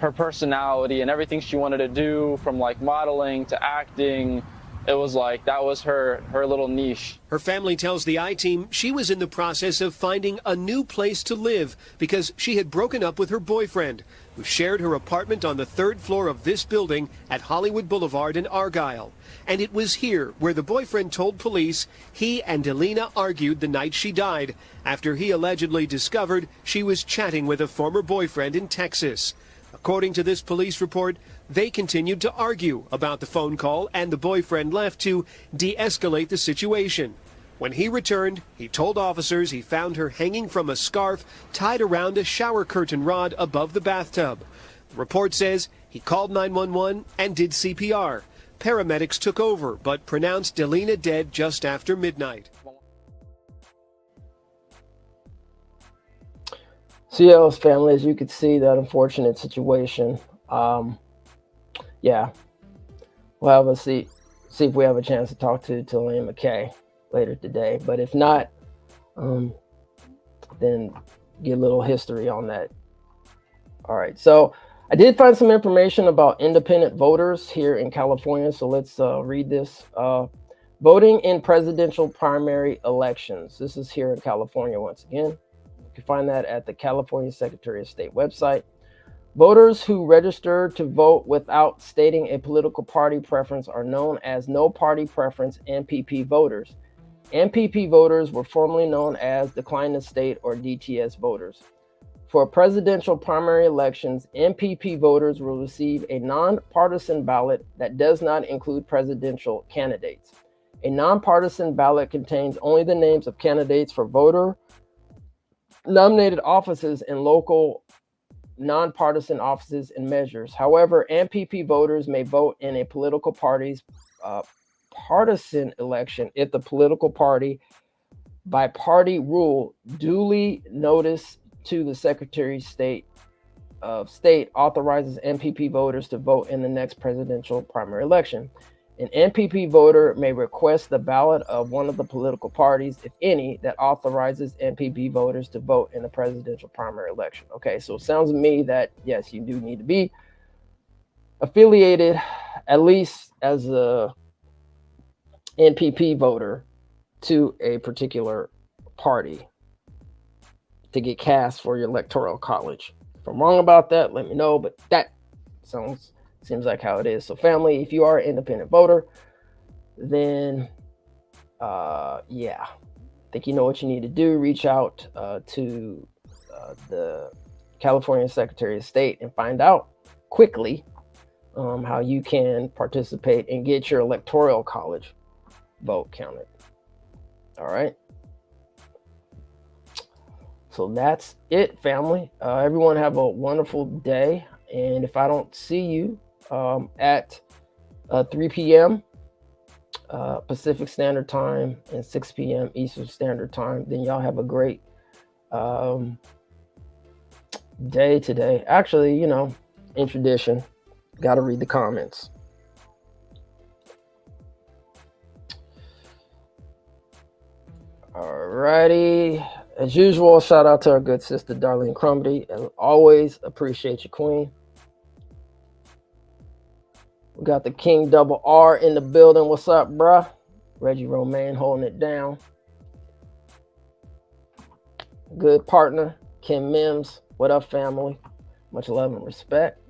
her personality and everything she wanted to do, from like modeling to acting, it was like that was her little niche. Her family tells the I-Team she was in the process of finding a new place to live because she had broken up with her boyfriend, who shared her apartment on the 3rd floor of this building at Hollywood Boulevard in Argyle. And it was here where the boyfriend told police he and Delina argued the night she died after he allegedly discovered she was chatting with a former boyfriend in Texas. According to this police report, they continued to argue about the phone call, and the boyfriend left to de-escalate the situation. When he returned, he told officers he found her hanging from a scarf tied around a shower curtain rod above the bathtub. The report says he called 911 and did CPR. Paramedics took over, but pronounced Delina dead just after midnight. CL's family, as you could see, that unfortunate situation. Yeah, we'll have a see if we have a chance to talk to Delina McKay later today. But if not, then get a little history on that. All right, so I did find some information about independent voters here in California. So let's read this. Voting in presidential primary elections. This is here in California once again. You can find that at the California Secretary of State website. Voters who register to vote without stating a political party preference are known as no party preference NPP voters. NPP voters were formerly known as decline to state or DTS voters. For presidential primary elections, NPP voters will receive a nonpartisan ballot that does not include presidential candidates. A nonpartisan ballot contains only the names of candidates for voter nominated offices in local nonpartisan offices and measures. However, NPP voters may vote in a political party's partisan election if the political party, by party rule, duly notice to the Secretary of State authorizes NPP voters to vote in the next presidential primary election. An NPP voter may request the ballot of one of the political parties, if any, that authorizes NPP voters to vote in the presidential primary election. Okay, so it sounds to me that, yes, you do need to be affiliated, at least as a NPP voter, to a particular party to get cast for your Electoral College. If I'm wrong about that, let me know, but that seems like how it is. So family, if you are an independent voter, then yeah, I think you know what you need to do. Reach out to the California Secretary of State and find out quickly how you can participate and get your Electoral College vote counted. All right. So that's it, family. Everyone have a wonderful day. And if I don't see you at 3 p.m. Pacific Standard Time and 6 p.m. Eastern Standard Time, then y'all have a great day today. Actually, you know, in tradition, got to read the comments. Alrighty. As usual, shout out to our good sister, Darlene Crumby. And always appreciate you, Queen. We got the King Double R in the building. What's up, bruh? Reggie Romaine holding it down. Good partner, Kim Mims. What up, family? Much love and respect.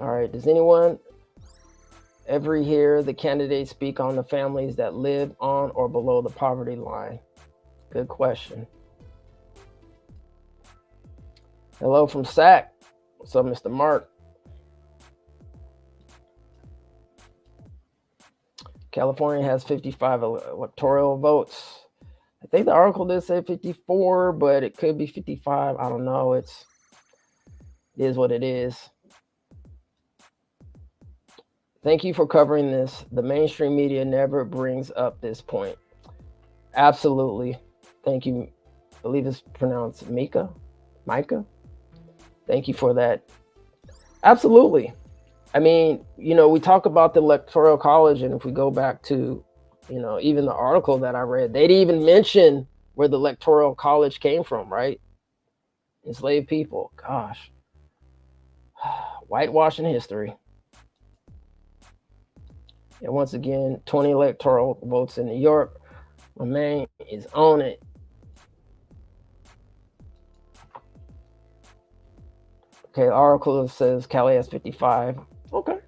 All right, does anyone ever hear the candidates speak on the families that live on or below the poverty line? Good question. Hello from SAC. What's up, Mr. Mark? California has 55 electoral votes. I think the article did say 54, but it could be 55. I don't know. It is what it is. Thank you for covering this. The mainstream media never brings up this point. Absolutely. Thank you. I believe it's pronounced Micah. Thank you for that. Absolutely. I mean, you know, we talk about the Electoral College, and if we go back to, you know, even the article that I read, they didn't even mention where the Electoral College came from, right? Enslaved people. Gosh. whitewashing history. And once again, 20 electoral votes in New York. My man is on it. Okay, the article says Cali has 55. Okay.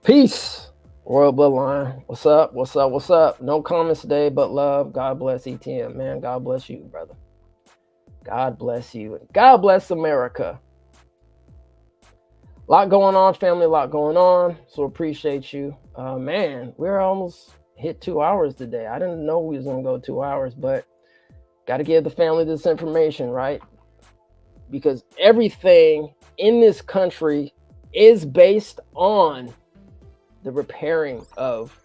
Peace, Royal Bloodline. What's up? What's up? What's up? No comments today, but love. God bless ETM, man. God bless you, brother. God bless you. God bless America. A lot going on, family. A lot going on. So appreciate you. Man, we're almost hit 2 hours today. I didn't know we was gonna go 2 hours, but got to give the family this information, right? Because everything in this country is based on the repairing of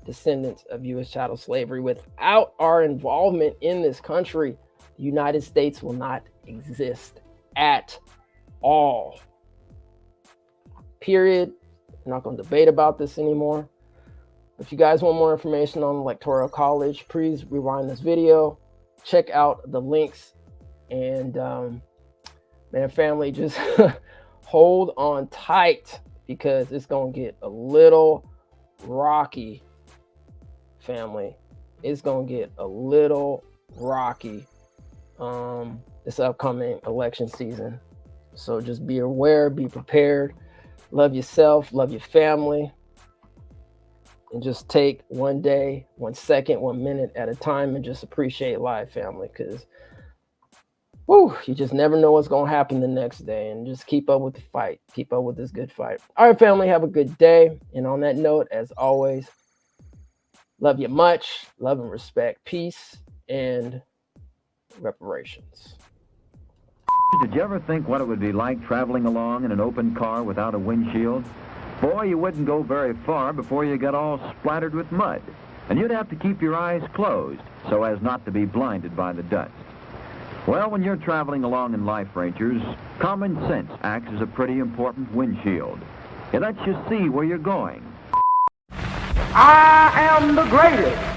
descendants of U.S. chattel slavery. Without our involvement in this country, the United States will not exist at all. Period. I'm not going to debate about this anymore. If you guys want more information on Electoral College, please rewind this video, check out the links, and man, family, just hold on tight because it's going to get a little rocky, family. It's going to get a little rocky this upcoming election season. So just be aware, be prepared, love yourself, love your family, and just take one day, 1 second, 1 minute at a time and just appreciate life, family, because you just never know what's going to happen the next day, and just keep up with the fight. Keep up with this good fight. All right, family, have a good day. And on that note, as always, love you much. Love and respect. Peace and reparations. Did you ever think what it would be like traveling along in an open car without a windshield? Boy, you wouldn't go very far before you got all splattered with mud. And you'd have to keep your eyes closed so as not to be blinded by the dust. Well, when you're traveling along in life, Rangers, common sense acts as a pretty important windshield. It lets you see where you're going. I am the greatest.